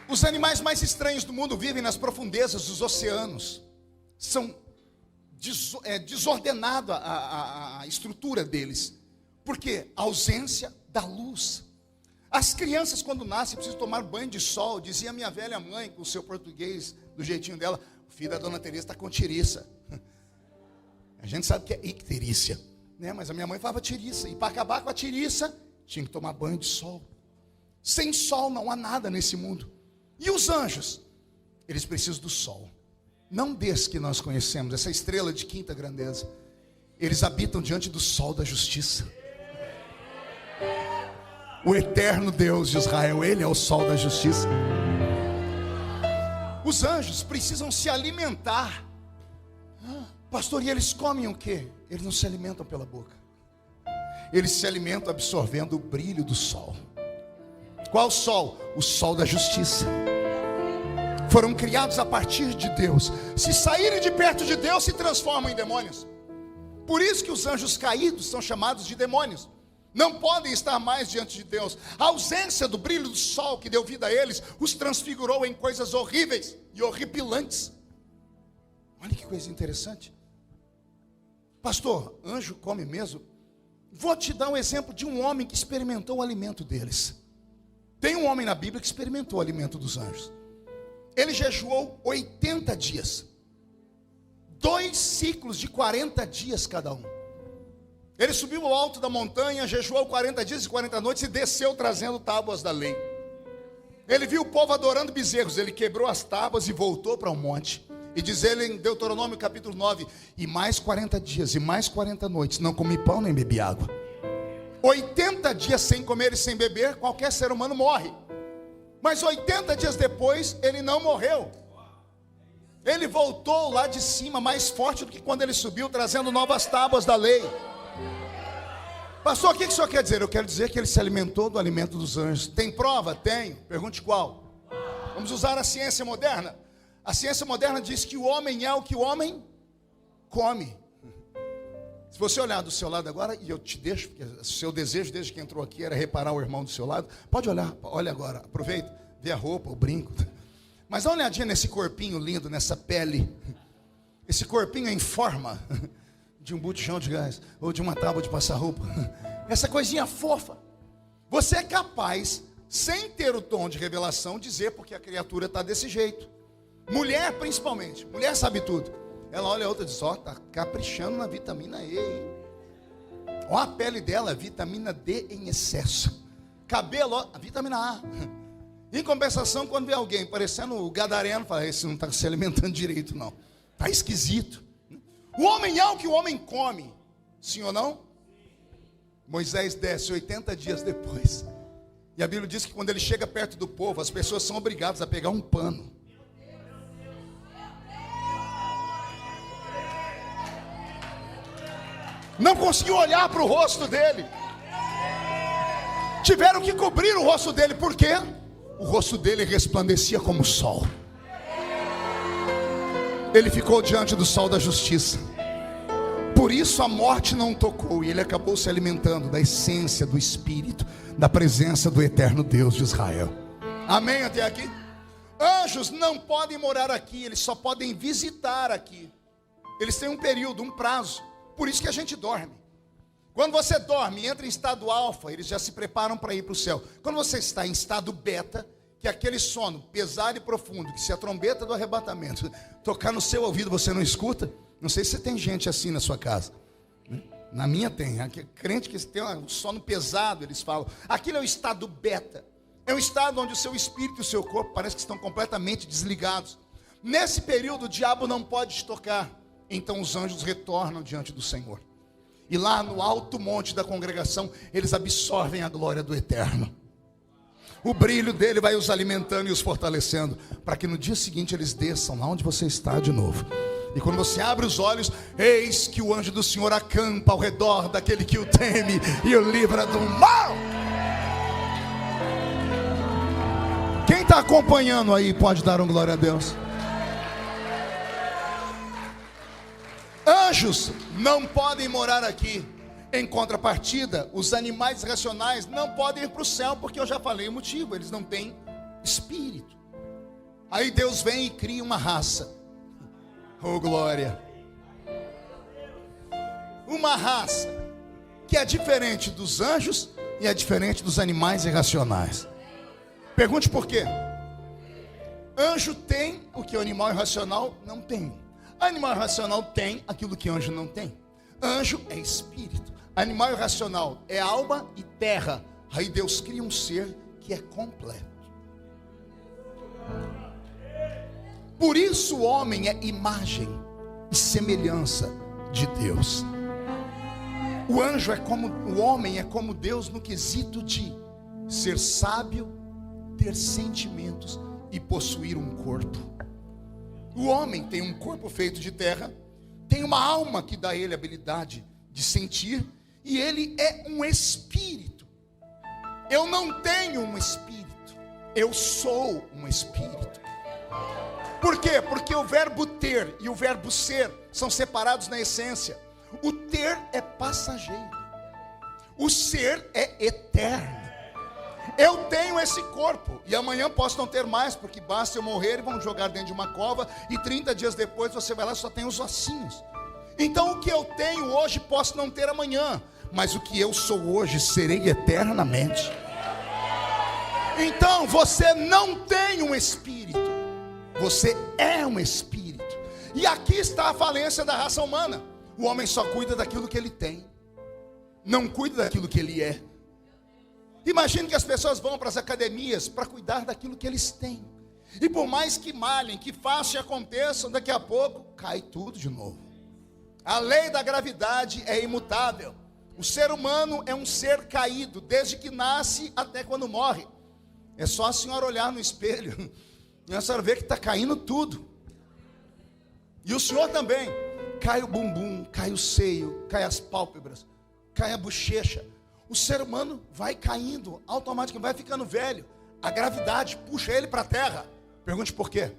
Os animais mais estranhos do mundo vivem nas profundezas dos oceanos. São desordenada a estrutura deles. Por quê? A ausência da luz. As crianças, quando nascem, precisam tomar banho de sol. Dizia minha velha mãe, com o seu português, do jeitinho dela: o filho da dona Teresa está com tiriça. A gente sabe que é icterícia, né? Mas a minha mãe falava tiriça. E para acabar com a tiriça, tinha que tomar banho de sol. Sem sol não há nada nesse mundo. E os anjos? Eles precisam do sol. Não desse que nós conhecemos, essa estrela de quinta grandeza. Eles habitam diante do sol da justiça. O eterno Deus de Israel, Ele é o sol da justiça. Os anjos precisam se alimentar. Pastor, e eles comem o quê? Eles não se alimentam pela boca. Eles se alimentam absorvendo o brilho do sol. Qual sol? O sol da justiça. Foram criados a partir de Deus. Se saírem de perto de Deus, se transformam em demônios. Por isso que os anjos caídos são chamados de demônios. Não podem estar mais diante de Deus. A ausência do brilho do sol que deu vida a eles os transfigurou em coisas horríveis e horripilantes. Olha que coisa interessante. Pastor, anjo come mesmo? Vou te dar um exemplo de um homem que experimentou o alimento deles. Tem um homem na Bíblia que experimentou o alimento dos anjos. Ele jejuou 80 dias. 2 ciclos de 40 dias cada um. Ele subiu ao alto da montanha, jejuou 40 dias e 40 noites e desceu trazendo tábuas da lei. Ele viu o povo adorando bezerros. Ele quebrou as tábuas e voltou para um monte. E diz ele em Deuteronômio capítulo 9: e mais 40 dias e mais 40 noites não comi pão nem bebi água. 80 dias sem comer e sem beber, qualquer ser humano morre. Mas 80 dias depois, ele não morreu. Ele voltou lá de cima mais forte do que quando ele subiu, trazendo novas tábuas da lei. Pastor, o que o senhor quer dizer? Eu quero dizer que ele se alimentou do alimento dos anjos. Tem prova? Tenho. Pergunte qual. Vamos usar a ciência moderna. A ciência moderna diz que o homem é o que o homem come. Se você olhar do seu lado agora, e eu te deixo, porque o seu desejo desde que entrou aqui era reparar o irmão do seu lado. Pode olhar, olha agora, aproveita, vê a roupa, o brinco. Mas dá uma olhadinha nesse corpinho lindo, nessa pele. Esse corpinho em forma de um botijão de gás ou de uma tábua de passar roupa. Essa coisinha fofa. Você é capaz, sem ter o dom de revelação, dizer porque a criatura está desse jeito. Mulher principalmente, mulher sabe tudo. Ela olha a outra e diz, ó, tá caprichando na vitamina E, hein? Ó a pele dela, vitamina D em excesso. Cabelo, ó, a vitamina A. Em compensação, quando vê alguém parecendo o gadareno, fala, esse não está se alimentando direito não, está esquisito. O homem é o que o homem come, sim ou não? Moisés desce 80 dias depois, e a Bíblia diz que quando ele chega perto do povo, as pessoas são obrigadas a pegar um pano. Não conseguiu olhar para o rosto dele, tiveram que cobrir o rosto dele. Por quê? O rosto dele resplandecia como o sol. Ele ficou diante do sol da justiça. Por isso a morte não tocou, e ele acabou se alimentando da essência do Espírito, da presença do eterno Deus de Israel. Amém até aqui? Anjos não podem morar aqui, eles só podem visitar aqui. Eles têm um período, um prazo. Por isso que a gente dorme. Quando você dorme e entra em estado alfa, eles já se preparam para ir para o céu. Quando você está em estado beta, que é aquele sono pesado e profundo, que se a trombeta do arrebatamento tocar no seu ouvido você não escuta. Não sei se tem gente assim na sua casa. Na minha tem. Aqui, crente que tem um sono pesado, eles falam. Aquilo é o estado beta. É um estado onde o seu espírito e o seu corpo parece que estão completamente desligados. Nesse período o diabo não pode te tocar. Então os anjos retornam diante do Senhor. E lá no alto monte da congregação, eles absorvem a glória do Eterno. O brilho dele vai os alimentando e os fortalecendo, para que no dia seguinte eles desçam lá onde você está de novo. E quando você abre os olhos, eis que o anjo do Senhor acampa ao redor daquele que o teme e o livra do mal. Quem está acompanhando aí pode dar um glória a Deus. Anjos não podem morar aqui. Em contrapartida, os animais racionais não podem ir para o céu, porque eu já falei o motivo, eles não têm espírito. Aí Deus vem e cria uma raça. Oh glória! Uma raça que é diferente dos anjos e é diferente dos animais irracionais. Pergunte por quê? Anjo tem o que o animal irracional não tem. Animal irracional tem aquilo que anjo não tem. Anjo é espírito. Animal irracional é alma e terra. Aí Deus cria um ser que é completo. Por isso o homem é imagem e semelhança de Deus. O anjo é como o homem, é como Deus no quesito de ser sábio, ter sentimentos e possuir um corpo. O homem tem um corpo feito de terra, tem uma alma que dá a ele a habilidade de sentir, e ele é um espírito. Eu não tenho um espírito, eu sou um espírito. Por quê? Porque o verbo ter e o verbo ser são separados na essência. O ter é passageiro, o ser é eterno. Eu tenho esse corpo e amanhã posso não ter mais, porque basta eu morrer e vão jogar dentro de uma cova, e 30 dias depois você vai lá e só tem os ossinhos. Então o que eu tenho hoje posso não ter amanhã, mas o que eu sou hoje serei eternamente. Então você não tem um espírito, você é um espírito. E aqui está a falência da raça humana. O homem só cuida daquilo que ele tem, não cuida daquilo que ele é. Imagine que as pessoas vão para as academias para cuidar daquilo que eles têm. E por mais que malhem, que façam e aconteçam, daqui a pouco cai tudo de novo. A lei da gravidade é imutável. O ser humano é um ser caído, desde que nasce até quando morre. É só a senhora olhar no espelho e a senhora vê que está caindo tudo. E o senhor também. Cai o bumbum, cai o seio, cai as pálpebras, cai a bochecha. O ser humano vai caindo, automaticamente vai ficando velho. A gravidade puxa ele para a terra. Pergunte por quê?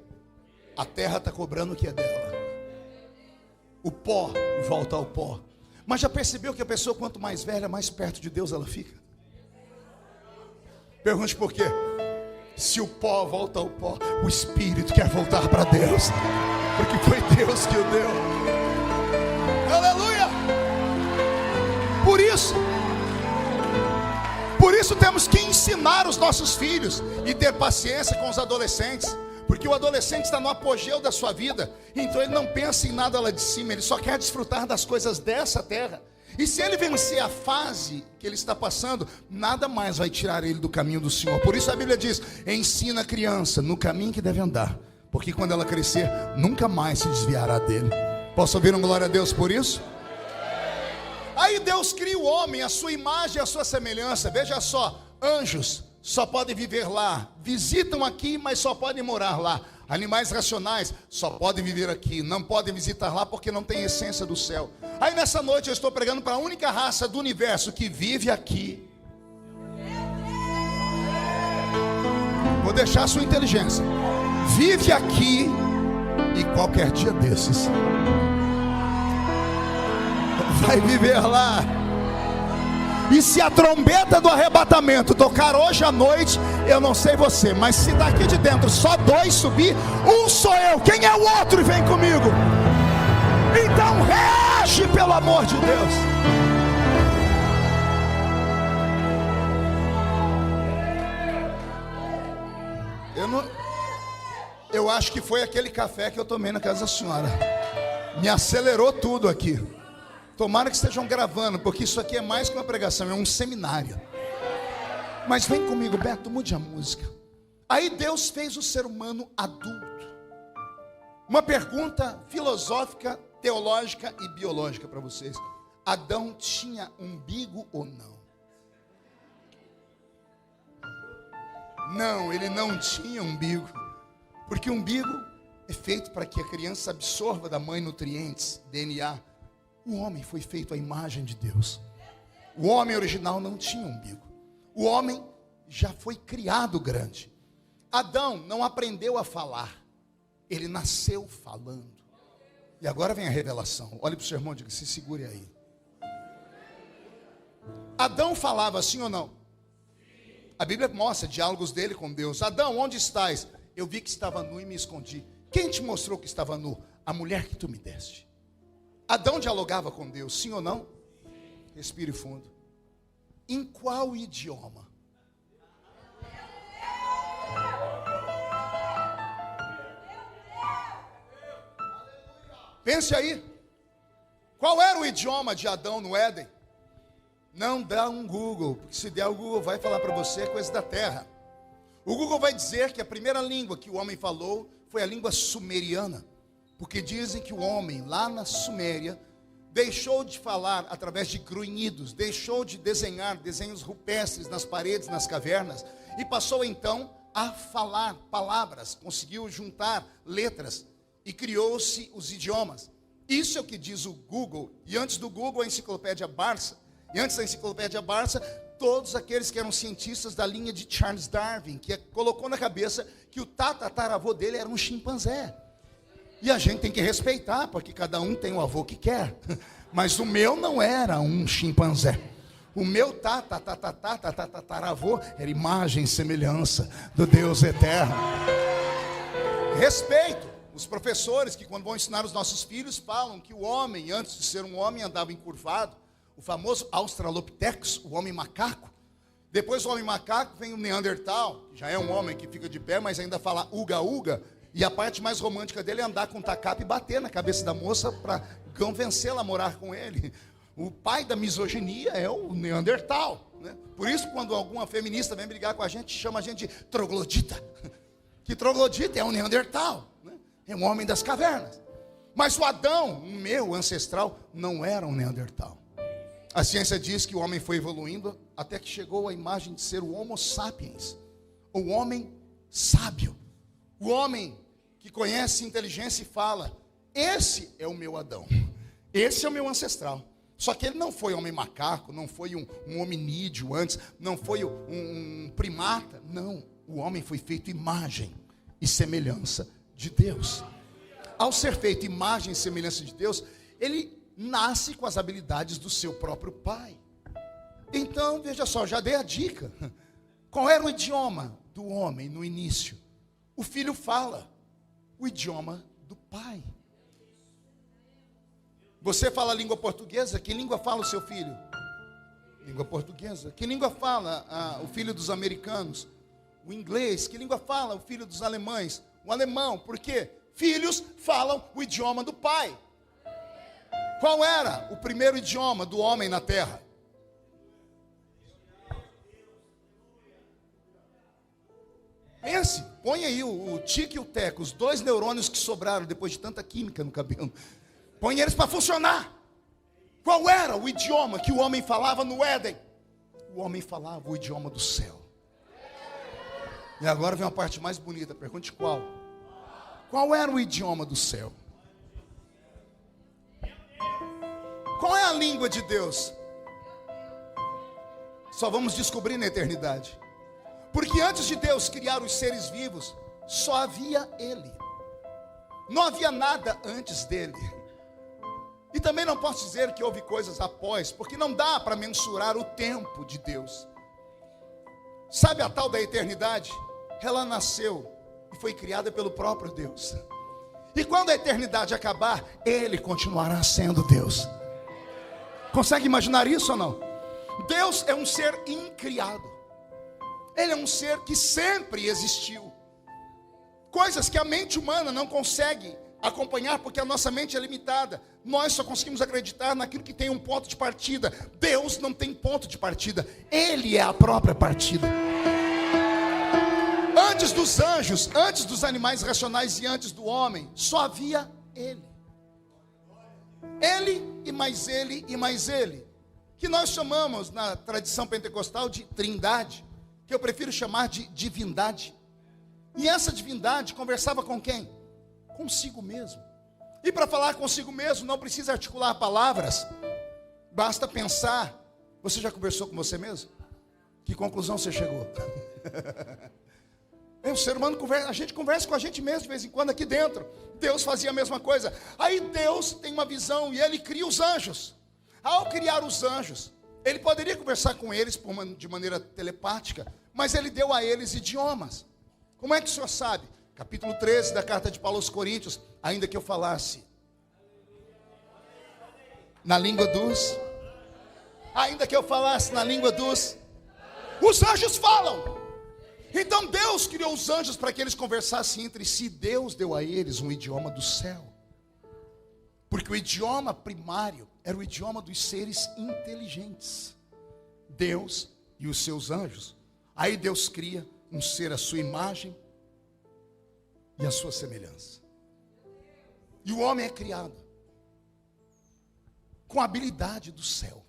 A terra está cobrando o que é dela. O pó volta ao pó. Mas já percebeu que a pessoa, quanto mais velha, mais perto de Deus ela fica? Pergunte por quê? Se o pó volta ao pó, o espírito quer voltar para Deus, porque foi Deus que o deu. Aleluia! Por isso temos que ensinar os nossos filhos e ter paciência com os adolescentes, porque o adolescente está no apogeu da sua vida, então ele não pensa em nada lá de cima, ele só quer desfrutar das coisas dessa terra. E se ele vencer a fase que ele está passando, nada mais vai tirar ele do caminho do Senhor. Por isso a Bíblia diz: ensina a criança no caminho que deve andar, porque quando ela crescer, nunca mais se desviará dele. Posso ouvir um glória a Deus por isso? Aí Deus cria o homem, a sua imagem e a sua semelhança. Veja só, anjos só podem viver lá, visitam aqui, mas só podem morar lá. Animais racionais só podem viver aqui, não podem visitar lá porque não tem essência do céu. Aí nessa noite eu estou pregando para a única raça do universo que vive aqui. Vou deixar a sua inteligência. Vive aqui e qualquer dia desses vai viver lá. E se a trombeta do arrebatamento tocar hoje à noite, eu não sei você, mas se daqui de dentro só 2 subir, um sou eu, quem é o outro? E vem comigo. Então reage, pelo amor de Deus. Eu acho que foi aquele café que eu tomei na casa da senhora, me acelerou tudo aqui. Tomara que estejam gravando, porque isso aqui é mais que uma pregação, é um seminário. Mas vem comigo, Beto, mude a música. Aí Deus fez o ser humano adulto. Uma pergunta filosófica, teológica e biológica para vocês: Adão tinha umbigo ou não? Não, ele não tinha umbigo, porque o umbigo é feito para que a criança absorva da mãe nutrientes, DNA. O homem foi feito à imagem de Deus. O homem original não tinha umbigo. O homem já foi criado grande. Adão não aprendeu a falar, ele nasceu falando. E agora vem a revelação. Olhe para o seu irmão e diga: se segure aí. Adão falava sim ou não? A Bíblia mostra diálogos dele com Deus. Adão, onde estás? Eu vi que estava nu e me escondi. Quem te mostrou que estava nu? A mulher que tu me deste. Adão dialogava com Deus, sim ou não? Respire fundo. Em qual idioma? Pense aí. Qual era o idioma de Adão no Éden? Não dá um Google, porque se der o Google vai falar para você coisa da terra. O Google vai dizer que a primeira língua que o homem falou foi a língua sumeriana. Porque dizem que o homem lá na Suméria deixou de falar através de grunhidos, deixou de desenhar desenhos rupestres nas paredes, nas cavernas, e passou então a falar palavras, conseguiu juntar letras e criou-se os idiomas. Isso é o que diz o Google. E antes do Google, a enciclopédia Barça. E antes da enciclopédia Barça, todos aqueles que eram cientistas da linha de Charles Darwin, que colocou na cabeça que o tataravô dele era um chimpanzé. E a gente tem que respeitar, porque cada um tem o avô que quer. Mas o meu não era um chimpanzé. O meu tataravô era imagem e semelhança do Deus eterno. Respeito. Os professores que quando vão ensinar os nossos filhos falam que o homem, antes de ser um homem, andava encurvado. O famoso Australopithecus, o homem macaco. Depois do homem macaco vem o Neandertal, que já é um homem que fica de pé, mas ainda fala uga-uga. E a parte mais romântica dele é andar com um tacape e bater na cabeça da moça para convencê-la a morar com ele. O pai da misoginia é o Neandertal, né? Por isso, quando alguma feminista vem brigar com a gente, chama a gente de troglodita. Que troglodita é um Neandertal, né? É um homem das cavernas. Mas o Adão, o meu ancestral, não era um Neandertal. A ciência diz que o homem foi evoluindo até que chegou à imagem de ser o Homo sapiens, o homem sábio. O homem que conhece inteligência e fala: esse é o meu Adão, esse é o meu ancestral. Só que ele não foi homem macaco, não foi um hominídeo antes, não foi um primata. Não, o homem foi feito imagem e semelhança de Deus. Ao ser feito imagem e semelhança de Deus, ele nasce com as habilidades do seu próprio pai. Então, veja só, já dei a dica. Qual era o idioma do homem no início? O filho fala o idioma do pai. Você fala a língua portuguesa, que língua fala o seu filho? Língua portuguesa. Que língua fala o filho dos americanos? O inglês. Que língua fala o filho dos alemães? O alemão. Por quê? Filhos falam o idioma do pai. Qual era o primeiro idioma do homem na terra? Pense, põe aí o tique e o teco, os dois neurônios que sobraram depois de tanta química no cabelo. Põe eles para funcionar. Qual era o idioma que o homem falava no Éden? O homem falava o idioma do céu. E agora vem a parte mais bonita, pergunte qual? Qual era o idioma do céu? Qual é a língua de Deus? Só vamos descobrir na eternidade. Porque antes de Deus criar os seres vivos, só havia Ele. Não havia nada antes dele. E também não posso dizer que houve coisas após, porque não dá para mensurar o tempo de Deus. Sabe a tal da eternidade? Ela nasceu e foi criada pelo próprio Deus. E quando a eternidade acabar, Ele continuará sendo Deus. Consegue imaginar isso ou não? Deus é um ser incriado. Ele é um ser que sempre existiu. Coisas que a mente humana não consegue acompanhar, porque a nossa mente é limitada. Nós só conseguimos acreditar naquilo que tem um ponto de partida. Deus não tem ponto de partida. Ele é a própria partida. Antes dos anjos, antes dos animais racionais e antes do homem, só havia Ele. Ele e mais Ele e mais Ele. Que nós chamamos na tradição pentecostal de trindade. Que eu prefiro chamar de divindade. E essa divindade conversava com quem? Consigo mesmo. E para falar consigo mesmo não precisa articular palavras. Basta pensar. Você já conversou com você mesmo? Que conclusão você chegou? O ser humano conversa, a gente conversa com a gente mesmo de vez em quando aqui dentro. Deus fazia a mesma coisa. Aí Deus tem uma visão e Ele cria os anjos. Ao criar os anjos, Ele poderia conversar com eles de maneira telepática, mas Ele deu a eles idiomas. Como é que o senhor sabe? Capítulo 13 da carta de Paulo aos Coríntios. Ainda que eu falasse na língua dos... Ainda que eu falasse na língua dos... Os anjos falam. Então Deus criou os anjos para que eles conversassem entre si. Deus deu a eles um idioma do céu. Porque o idioma primário era o idioma dos seres inteligentes. Deus e os seus anjos. Aí Deus cria um ser à sua imagem e à sua semelhança. E o homem é criado com a habilidade do céu.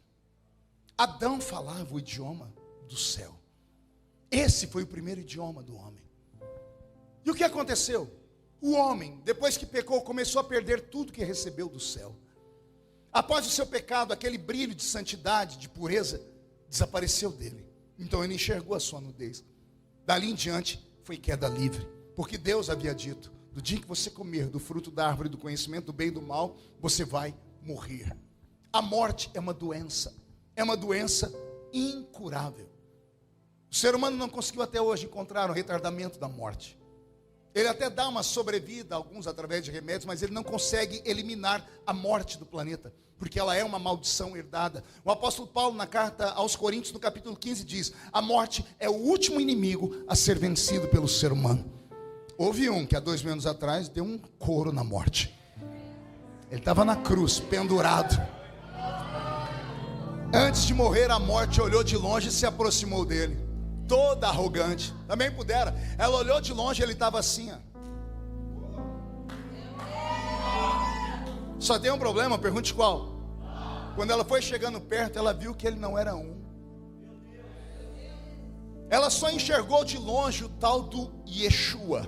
Adão falava o idioma do céu. Esse foi o primeiro idioma do homem. E o que aconteceu? O homem, depois que pecou, começou a perder tudo que recebeu do céu. Após o seu pecado, aquele brilho de santidade, de pureza, desapareceu dele. Então ele enxergou a sua nudez. Dali em diante, foi queda livre. Porque Deus havia dito, do dia que você comer do fruto da árvore do conhecimento do bem e do mal, você vai morrer. A morte é uma doença incurável. O ser humano não conseguiu até hoje encontrar o retardamento da morte. Ele até dá uma sobrevida, alguns através de remédios, mas ele não consegue eliminar a morte do planeta, porque ela é uma maldição herdada. O apóstolo Paulo, na carta aos Coríntios, no capítulo 15, diz: a morte é o último inimigo a ser vencido pelo ser humano. Houve um que há 2000 anos atrás deu um couro na morte. Ele estava na cruz, pendurado. Antes de morrer, a morte olhou de longe e se aproximou dele. Toda arrogante, também pudera. Ela olhou de longe, ele estava assim, ó. Só tem um problema, pergunte qual. Quando ela foi chegando perto, ela viu que ele não era um. Ela só enxergou de longe o tal do Yeshua.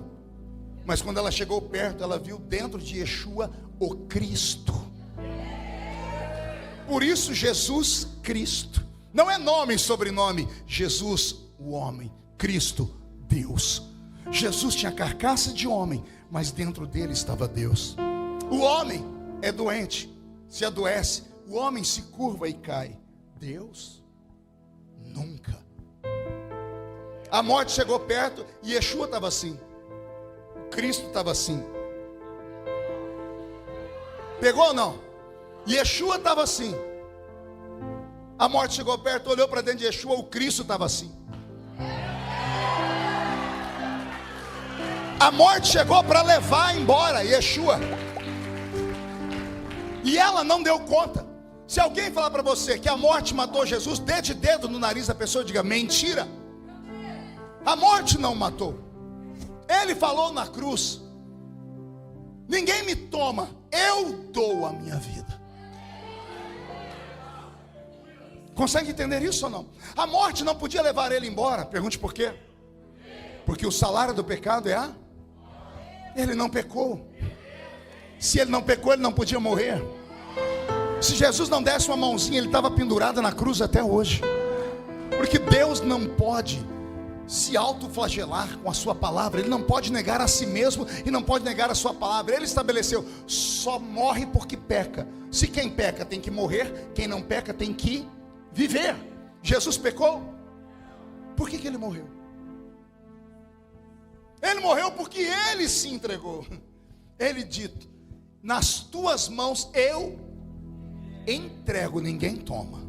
Mas quando ela chegou perto, ela viu dentro de Yeshua o Cristo. Por isso Jesus Cristo. Não é nome e sobrenome. Jesus, o homem. Cristo, Deus. Jesus tinha carcaça de homem, mas dentro dele estava Deus. O homem é doente, se adoece. O homem se curva e cai. Deus, nunca. A morte chegou perto e Yeshua estava assim. Cristo estava assim. Pegou ou não? Yeshua estava assim. A morte chegou perto, olhou para dentro de Yeshua, o Cristo estava assim. A morte chegou para levar embora Yeshua, e ela não deu conta. Se alguém falar para você que a morte matou Jesus, dê de dedo no nariz da pessoa e diga: mentira. A morte não matou. Ele falou na cruz: ninguém me toma, eu dou a minha vida. Consegue entender isso ou não? A morte não podia levar ele embora. Pergunte por quê? Porque o salário do pecado é Ele não pecou. Se ele não pecou, ele não podia morrer. Se Jesus não desse uma mãozinha, ele estava pendurado na cruz até hoje. Porque Deus não pode se autoflagelar com a sua palavra. Ele não pode negar a si mesmo e não pode negar a sua palavra. Ele estabeleceu: só morre porque peca. Se quem peca tem que morrer, quem não peca tem que viver. Jesus pecou? Por que ele morreu? Ele morreu porque ele se entregou. Ele dito: nas tuas mãos eu entrego, ninguém toma.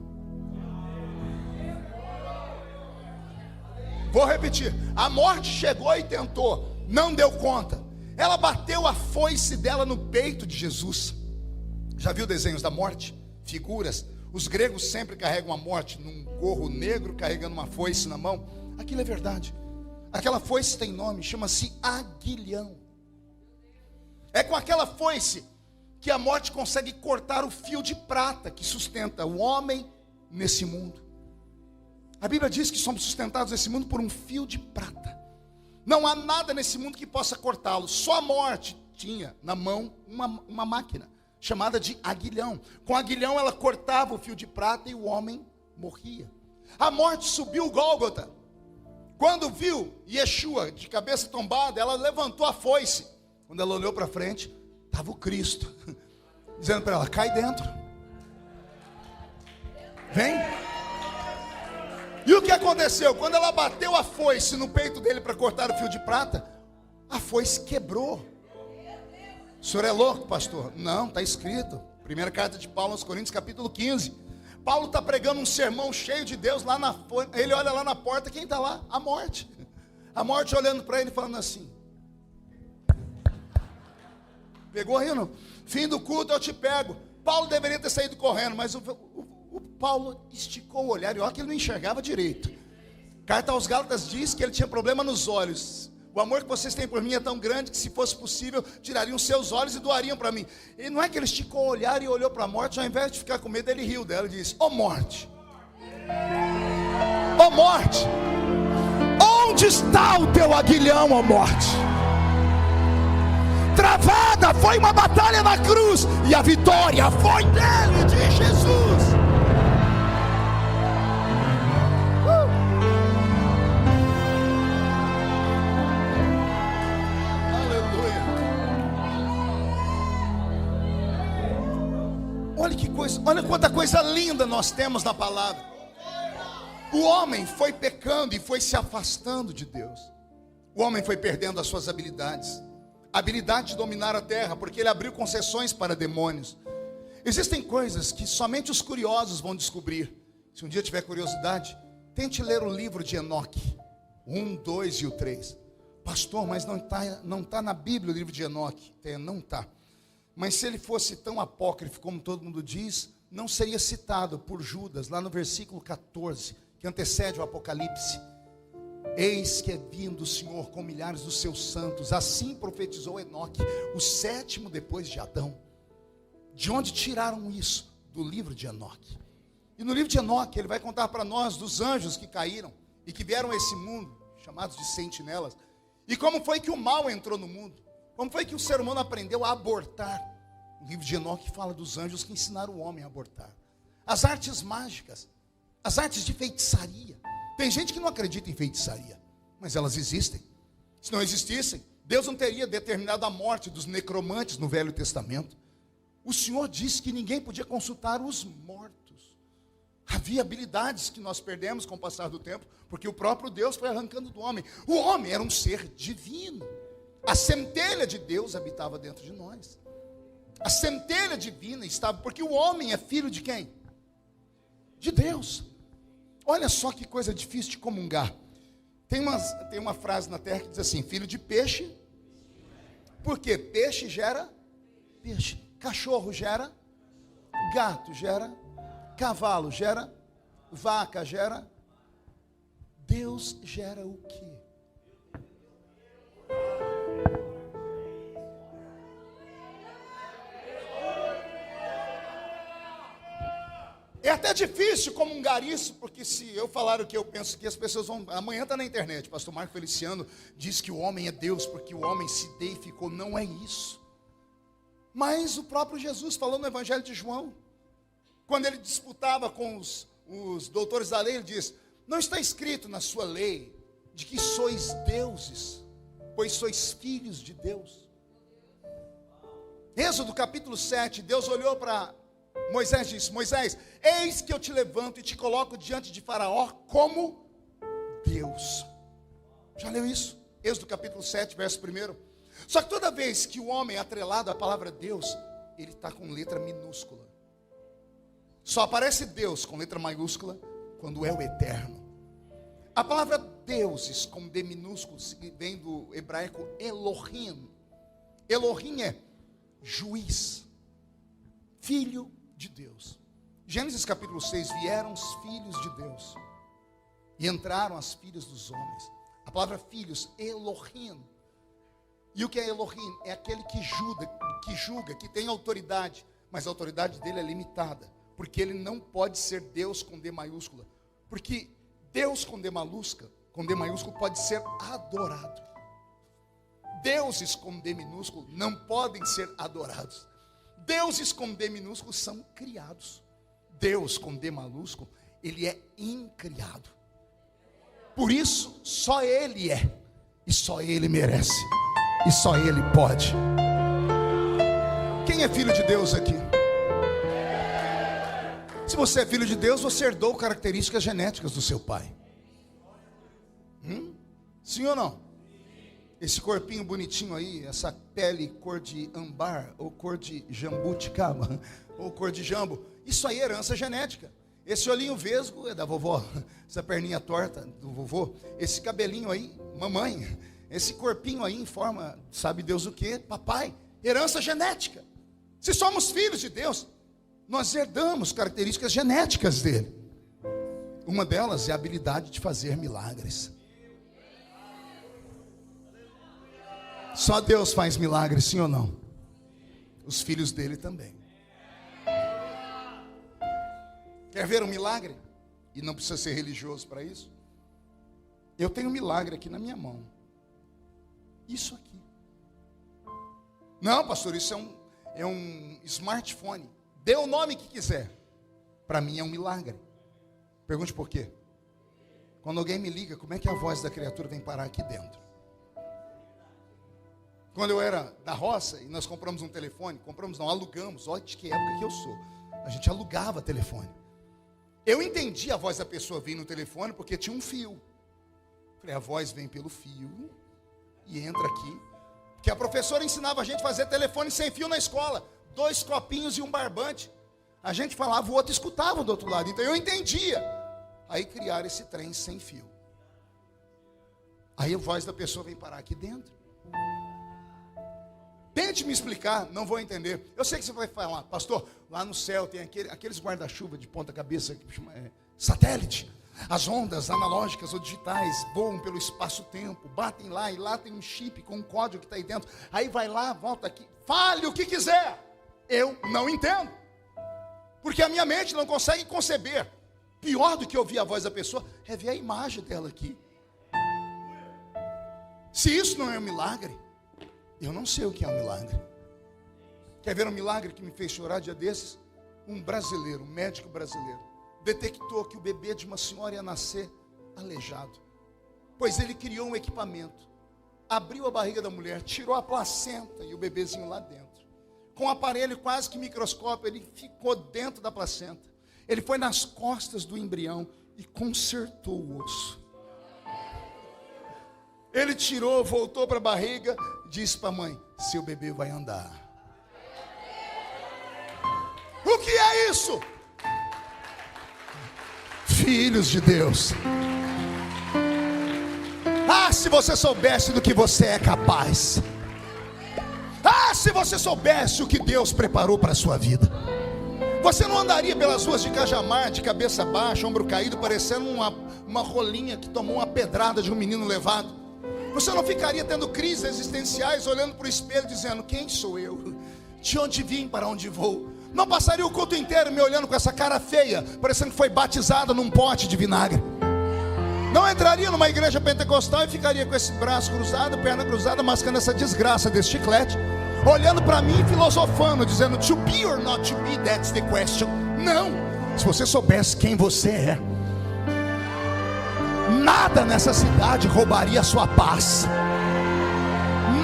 Vou repetir: a morte chegou e tentou, não deu conta. Ela bateu a foice dela no peito de Jesus. Já viu desenhos da morte? Figuras. Os gregos sempre carregam a morte num gorro negro, carregando uma foice na mão. Aquilo é verdade. Aquela foice tem nome, chama-se aguilhão. É com aquela foice que a morte consegue cortar o fio de prata que sustenta o homem nesse mundo. A Bíblia diz que somos sustentados nesse mundo por um fio de prata. Não há nada nesse mundo que possa cortá-lo. Só a morte tinha na mão uma máquina chamada de aguilhão. Com aguilhão ela cortava o fio de prata e o homem morria. A morte subiu o Gólgota. Quando viu Yeshua de cabeça tombada, ela levantou a foice. Quando ela olhou para frente, estava o Cristo, dizendo para ela: cai dentro, vem. E o que aconteceu? Quando ela bateu a foice no peito dele para cortar o fio de prata, a foice quebrou. O senhor é louco, pastor? Não, está escrito. Primeira carta de Paulo aos Coríntios, capítulo 15. Paulo está pregando um sermão cheio de Deus lá na fonte. Ele olha lá na porta, quem está lá? A morte. A morte olhando para ele, falando assim: pegou rindo? Fim do culto eu te pego. Paulo deveria ter saído correndo, mas o Paulo esticou o olhar, e olha que ele não enxergava direito. Carta aos Gálatas diz que ele tinha problema nos olhos. O amor que vocês têm por mim é tão grande que, se fosse possível, tirariam seus olhos e doariam para mim. E não é que ele esticou o olhar e olhou para a morte, ao invés de ficar com medo, ele riu dela e disse: ó morte, ó morte, onde está o teu aguilhão, ó morte? Travada foi uma batalha na cruz, e a vitória foi dele, de Jesus. Olha que coisa, olha quanta coisa linda nós temos na palavra. O homem foi pecando e foi se afastando de Deus. O homem foi perdendo as suas habilidades. A habilidade de dominar a terra, porque ele abriu concessões para demônios. Existem coisas que somente os curiosos vão descobrir. Se um dia tiver curiosidade, tente ler o livro de Enoque, 1, 2 e o 3. Pastor, mas não tá na Bíblia o livro de Enoque. Não está. Mas se ele fosse tão apócrifo como todo mundo diz, não seria citado por Judas, lá no versículo 14, que antecede o Apocalipse. Eis que é vindo o Senhor com milhares dos seus santos. Assim profetizou Enoque, o sétimo depois de Adão. De onde tiraram isso? Do livro de Enoque. E no livro de Enoque ele vai contar para nós dos anjos que caíram e que vieram a esse mundo, chamados de sentinelas. E como foi que o mal entrou no mundo? Como foi que o ser humano aprendeu a abortar? O livro de Enoque fala dos anjos que ensinaram o homem a abortar. As artes mágicas, as artes de feitiçaria. Tem gente que não acredita em feitiçaria, mas elas existem. Se não existissem, Deus não teria determinado a morte dos necromantes no Velho Testamento. O Senhor disse que ninguém podia consultar os mortos. Havia habilidades que nós perdemos com o passar do tempo, porque o próprio Deus foi arrancando do homem. O homem era um ser divino. A centelha de Deus habitava dentro de nós. A centelha divina estava, porque o homem é filho de quem? de Deus. Olha só que coisa difícil de comungar. Tem uma frase na terra que diz assim: filho de peixe. Por quê? Peixe gera peixe. Cachorro gera gato, gera cavalo, gera vaca, gera. Deus gera o quê? É até difícil comungar isso, porque se eu falar o que eu penso que as pessoas vão... Amanhã está na internet, pastor Marco Feliciano diz que o homem é Deus, porque o homem se deificou. Não é isso. Mas o próprio Jesus falou no Evangelho de João, quando ele disputava com os doutores da lei, ele diz: não está escrito na sua lei de que sois deuses, pois sois filhos de Deus. Êxodo capítulo 7, Deus olhou para Moisés e disse: Moisés, eis que eu te levanto e te coloco diante de Faraó como Deus. Já leu isso? Êxodo capítulo 7, verso 1. Só que toda vez que o homem é atrelado à palavra Deus, ele está com letra minúscula. Só aparece Deus com letra maiúscula quando é o eterno. A palavra deuses com D minúsculo vem do hebraico Elohim. Elohim é juiz, filho de Deus. Gênesis capítulo 6, vieram os filhos de Deus e entraram as filhas dos homens. A palavra filhos, Elohim. E o que é Elohim? É aquele que julga, que tem autoridade, mas a autoridade dele é limitada, porque ele não pode ser Deus com D maiúscula, porque Deus com D maiúsculo pode ser adorado. Deuses com D minúsculo não podem ser adorados. Deuses com D minúsculo são criados. Deus com D maiúsculo, ele é incriado. Por isso, só ele é, e só ele merece, e só ele pode. Quem é filho de Deus aqui? Se você é filho de Deus, você herdou características genéticas do seu pai. Sim ou não? Esse corpinho bonitinho aí, essa pele cor de ambar, ou cor de jambuticaba, ou cor de jambo, isso aí é herança genética. Esse olhinho vesgo é da vovó, essa perninha torta do vovô, esse cabelinho aí, mamãe, esse corpinho aí em forma, sabe Deus o que? Papai, herança genética. Se somos filhos de Deus, nós herdamos características genéticas dele. Uma delas é a habilidade de fazer milagres. Só Deus faz milagres, sim ou não? Os filhos dele também. Quer ver um milagre? E não precisa ser religioso para isso. Eu tenho um milagre aqui na minha mão. Isso aqui. Não, pastor, isso é um smartphone. Dê o nome que quiser. Para mim é um milagre. Pergunte por quê. Quando alguém me liga, como é que a voz da criatura vem parar aqui dentro? Quando eu era da roça e nós compramos um telefone, alugamos, olha de que época que eu sou. A gente alugava telefone. Eu entendi a voz da pessoa vir no telefone porque tinha um fio. Falei, a voz vem pelo fio e entra aqui. Porque a professora ensinava a gente a fazer telefone sem fio na escola. 2 copinhos e um barbante. A gente falava, o outro escutava do outro lado. Então eu entendia. Aí criaram esse trem sem fio. Aí a voz da pessoa vem parar aqui dentro. Tente me explicar, não vou entender. Eu sei que você vai falar, pastor, lá no céu tem aqueles guarda-chuva de ponta cabeça que chama satélite. As ondas analógicas ou digitais voam pelo espaço-tempo, batem lá e lá tem um chip com um código que está aí dentro. Aí vai lá, volta aqui, fale o que quiser. Eu não entendo. Porque a minha mente não consegue conceber. Pior do que ouvir a voz da pessoa é ver a imagem dela aqui. Se isso não é um milagre, eu não sei o que é um milagre. Quer ver um milagre que me fez chorar dia desses? Um brasileiro, um médico brasileiro, detectou que o bebê de uma senhora ia nascer aleijado. Pois ele criou um equipamento. Abriu a barriga da mulher, tirou a placenta e o bebezinho lá dentro. Com um aparelho quase que microscópio, ele ficou dentro da placenta. Ele foi nas costas do embrião e consertou o osso. Ele tirou, voltou para a barriga, disse para a mãe, seu bebê vai andar. O que é isso? filhos de Deus. Ah, se você soubesse do que você é capaz. Ah, se você soubesse o que Deus preparou para a sua vida. Você não andaria pelas ruas de Cajamar de cabeça baixa, ombro caído, parecendo uma rolinha que tomou uma pedrada de um menino levado. Você não ficaria tendo crises existenciais, olhando para o espelho dizendo: quem sou eu? De onde vim, para onde vou? Não passaria o culto inteiro me olhando com essa cara feia, parecendo que foi batizada num pote de vinagre. Não entraria numa igreja pentecostal e ficaria com esse braço cruzado, perna cruzada, mascando essa desgraça desse chiclete, olhando para mim e filosofando, dizendo: to be or not to be, that's the question. Não, se você soubesse quem você é, nada nessa cidade roubaria a sua paz,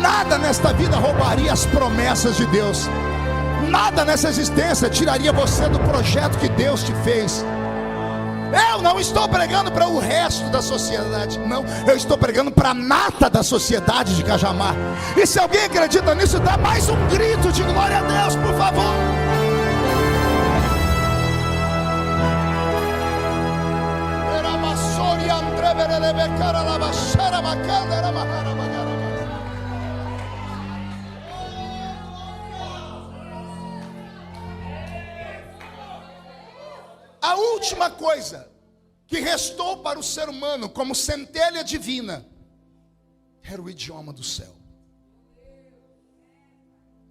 nada nesta vida roubaria as promessas de Deus, nada nessa existência tiraria você do projeto que Deus te fez. Eu não estou pregando para o resto da sociedade, não, eu estou pregando para a nata da sociedade de Cajamar. E se alguém acredita nisso, dá mais um grito de glória a Deus, por favor. A última coisa que restou para o ser humano como centelha divina era o idioma do céu.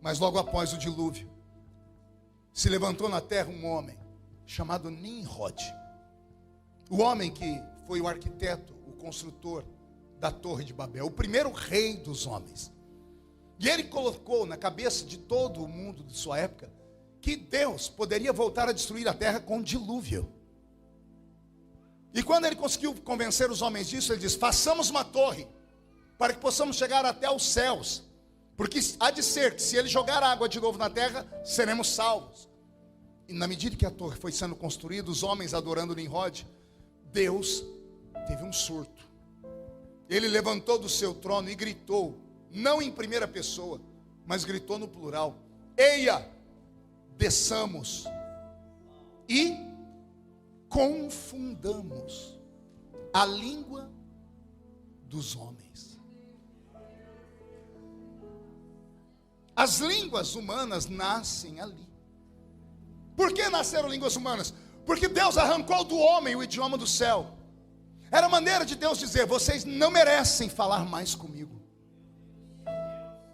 Mas logo após o dilúvio, se levantou na terra um homem chamado Nimrod. O homem que foi o arquiteto, o construtor da Torre de Babel, o primeiro rei dos homens. E ele colocou na cabeça de todo o mundo de sua época que Deus poderia voltar a destruir a terra com um dilúvio. E quando ele conseguiu convencer os homens disso, ele diz: façamos uma torre para que possamos chegar até os céus, porque há de ser que se ele jogar água de novo na terra, seremos salvos. E na medida que a torre foi sendo construída, os homens adorando Nimrod, Deus teve um surto. Ele levantou do seu trono e gritou, não em primeira pessoa, mas gritou no plural: eia, desçamos e confundamos a língua dos homens. As línguas humanas nascem ali. Por que nasceram línguas humanas? Porque Deus arrancou do homem o idioma do céu. Era a maneira de Deus dizer: vocês não merecem falar mais comigo,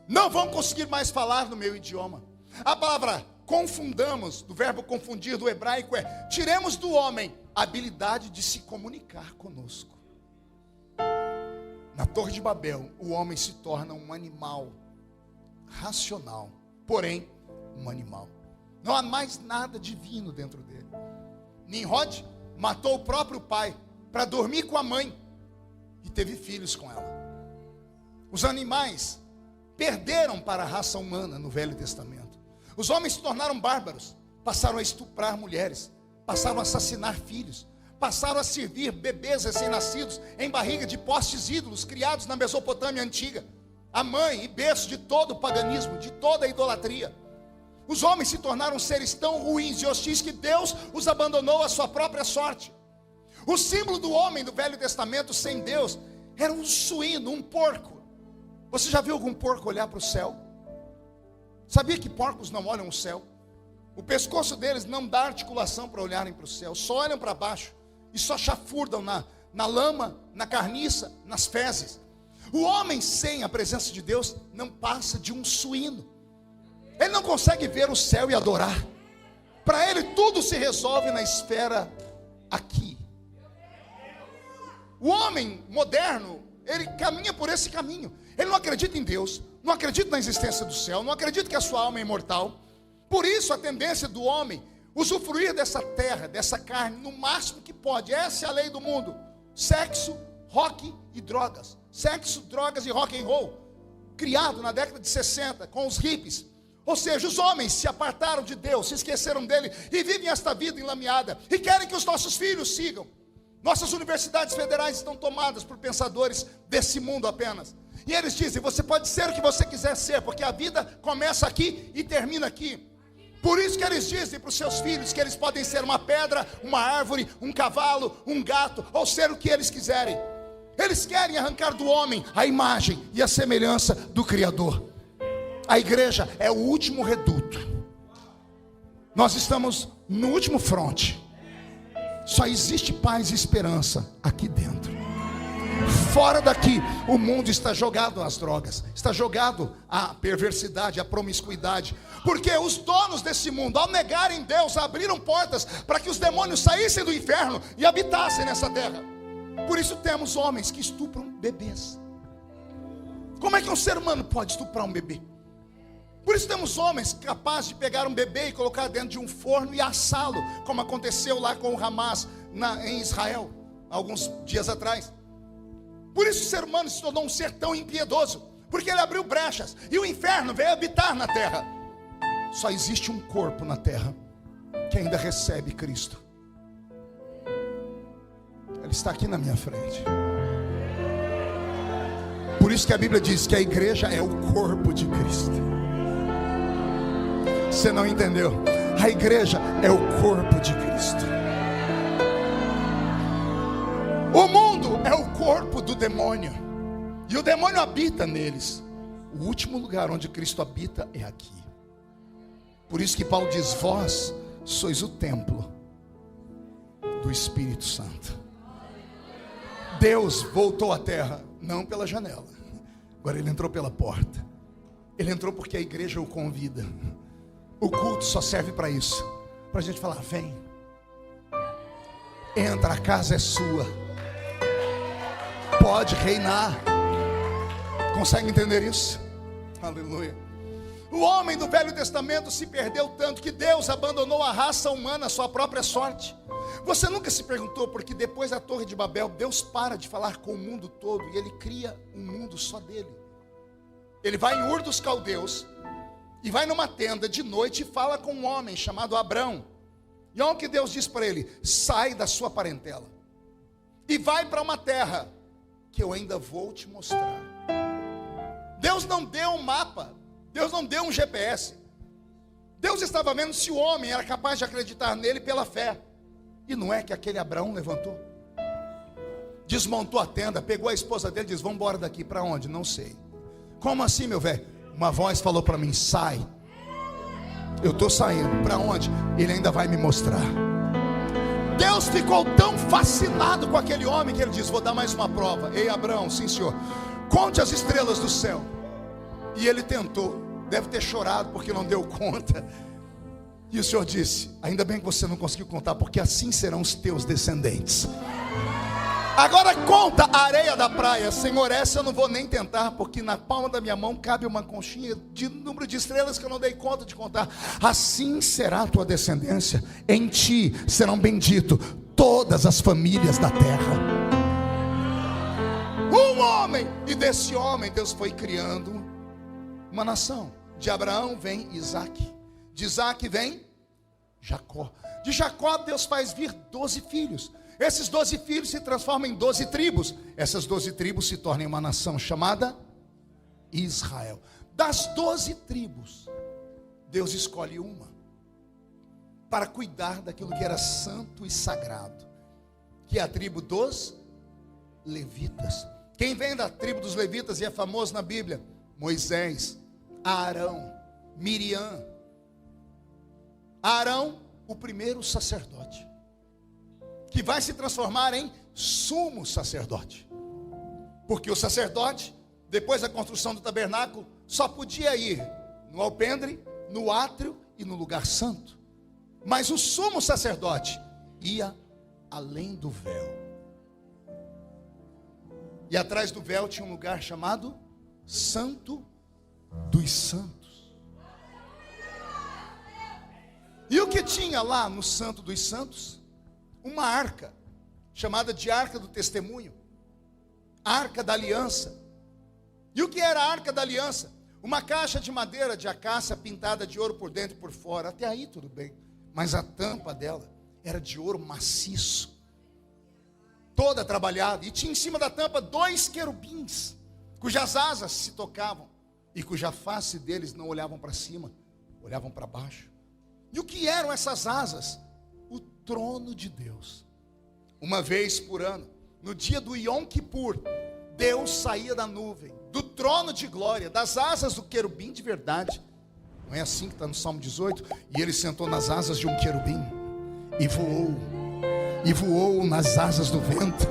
não vão conseguir mais falar no meu idioma. A palavra confundamos, do verbo confundir do hebraico, é: tiremos do homem a habilidade de se comunicar conosco. Na Torre de Babel, o homem se torna um animal racional, porém um animal. Não há mais nada divino dentro dele. Nimrod matou o próprio pai para dormir com a mãe e teve filhos com ela. Os animais perderam para a raça humana no Velho Testamento. Os homens se tornaram bárbaros, passaram a estuprar mulheres, passaram a assassinar filhos, passaram a servir bebês recém-nascidos em barriga de postes ídolos criados na Mesopotâmia antiga, a mãe e berço de todo o paganismo, de toda a idolatria. Os homens se tornaram seres tão ruins e hostis que Deus os abandonou à sua própria sorte. O símbolo do homem do Velho Testamento sem Deus era um suíno, um porco. Você já viu algum porco olhar para o céu? Sabia que porcos não olham o céu? O pescoço deles não dá articulação para olharem para o céu, só olham para baixo e só chafurdam na lama, na carniça, nas fezes. O homem sem a presença de Deus não passa de um suíno. Ele não consegue ver o céu e adorar. Para ele tudo se resolve na esfera aqui. O homem moderno, ele caminha por esse caminho. Ele não acredita em Deus, não acredita na existência do céu, não acredita que a sua alma é imortal. Por isso a tendência do homem usufruir dessa terra, dessa carne, no máximo que pode. Essa é a lei do mundo: sexo, rock e drogas. Sexo, drogas e rock and roll, criado na década de 60 com os hippies. Ou seja, os homens se apartaram de Deus, se esqueceram dele e vivem esta vida enlameada e querem que os nossos filhos sigam. Nossas universidades federais estão tomadas por pensadores desse mundo apenas. E eles dizem: você pode ser o que você quiser ser, porque a vida começa aqui e termina aqui. Por isso que eles dizem para os seus filhos que eles podem ser uma pedra, uma árvore, um cavalo, um gato, ou ser o que eles quiserem. Eles querem arrancar do homem a imagem e a semelhança do Criador. A igreja é o último reduto. Nós estamos no último fronte. Só existe paz e esperança aqui dentro. Fora daqui, o mundo está jogado às drogas, está jogado à perversidade, à promiscuidade. Porque os donos desse mundo, ao negarem Deus, abriram portas para que os demônios saíssem do inferno e habitassem nessa terra. Por isso temos homens que estupram bebês. Como é que um ser humano pode estuprar um bebê? Por isso temos homens capazes de pegar um bebê e colocar dentro de um forno e assá-lo, como aconteceu lá com o Hamas em Israel, alguns dias atrás. Por isso o ser humano se tornou um ser tão impiedoso, porque ele abriu brechas, e o inferno veio habitar na terra. Só existe um corpo na terra que ainda recebe Cristo. Ele está aqui na minha frente. Por isso que a Bíblia diz que a igreja é o corpo de Cristo. Você não entendeu? A igreja é o corpo de Cristo. O mundo é o corpo do demônio, e o demônio habita neles. O último lugar onde Cristo habita é aqui. Por isso que Paulo diz: vós sois o templo do Espírito Santo. Deus voltou à terra, não pela janela. Agora ele entrou pela porta. Ele entrou porque a igreja o convida. O culto só serve para isso, para a gente falar: vem, entra, a casa é sua, pode reinar. Consegue entender isso? Aleluia. O homem do Velho Testamento se perdeu tanto que Deus abandonou a raça humana à sua própria sorte. Você nunca se perguntou porque depois da Torre de Babel, Deus para de falar com o mundo todo e Ele cria um mundo só dele. Ele vai em Ur dos Caldeus e vai numa tenda de noite e fala com um homem chamado Abrão. E olha o que Deus diz para ele: sai da sua parentela e vai para uma terra que eu ainda vou te mostrar. Deus não deu um mapa, Deus não deu um GPS. Deus estava vendo se o homem era capaz de acreditar nele pela fé. E não é que aquele Abraão levantou, desmontou a tenda, pegou a esposa dele e disse: vamos embora daqui. Para onde? Não sei. Como assim, meu velho? Uma voz falou para mim: sai. Eu estou saindo. Para onde? Ele ainda vai me mostrar. Deus ficou tão fascinado com aquele homem que ele disse: vou dar mais uma prova. Ei, Abraão, sim senhor, conte as estrelas do céu. E ele tentou, deve ter chorado porque não deu conta. E o Senhor disse: ainda bem que você não conseguiu contar, porque assim serão os teus descendentes. Agora conta a areia da praia. Senhor, essa eu não vou nem tentar, porque na palma da minha mão cabe uma conchinha de número de estrelas que eu não dei conta de contar. Assim será a tua descendência, em ti serão benditos todas as famílias da terra. Um homem, e desse homem Deus foi criando uma nação. De Abraão vem Isaac, de Isaac vem Jacó, de Jacó Deus faz vir 12 filhos. Esses 12 filhos se transformam em 12 tribos. Essas 12 tribos se tornam uma nação chamada Israel. Das 12 tribos, Deus escolhe uma para cuidar daquilo que era santo e sagrado, que é a tribo dos levitas. Quem vem da tribo dos levitas e é famoso na Bíblia? Moisés, Arão, Miriam. Arão, o primeiro sacerdote, que vai se transformar em sumo sacerdote. Porque o sacerdote, depois da construção do tabernáculo, só podia ir no alpendre, no átrio e no lugar santo. Mas o sumo sacerdote ia além do véu. E atrás do véu tinha um lugar chamado Santo dos Santos. E o que tinha lá no Santo dos Santos? Uma arca, chamada de Arca do Testemunho, Arca da Aliança. E o que era a Arca da Aliança? Uma caixa de madeira de acácia pintada de ouro por dentro e por fora. Até aí tudo bem, mas a tampa dela era de ouro maciço, toda trabalhada, e tinha em cima da tampa 2 querubins, cujas asas se tocavam, e cuja face deles não olhavam para cima, olhavam para baixo. E o que eram essas asas? O trono de Deus. Uma vez por ano, no dia do Yom Kippur, Deus saía da nuvem, do trono de glória, das asas do querubim de verdade. Não é assim que está no Salmo 18? E ele sentou nas asas de um querubim e voou nas asas do vento.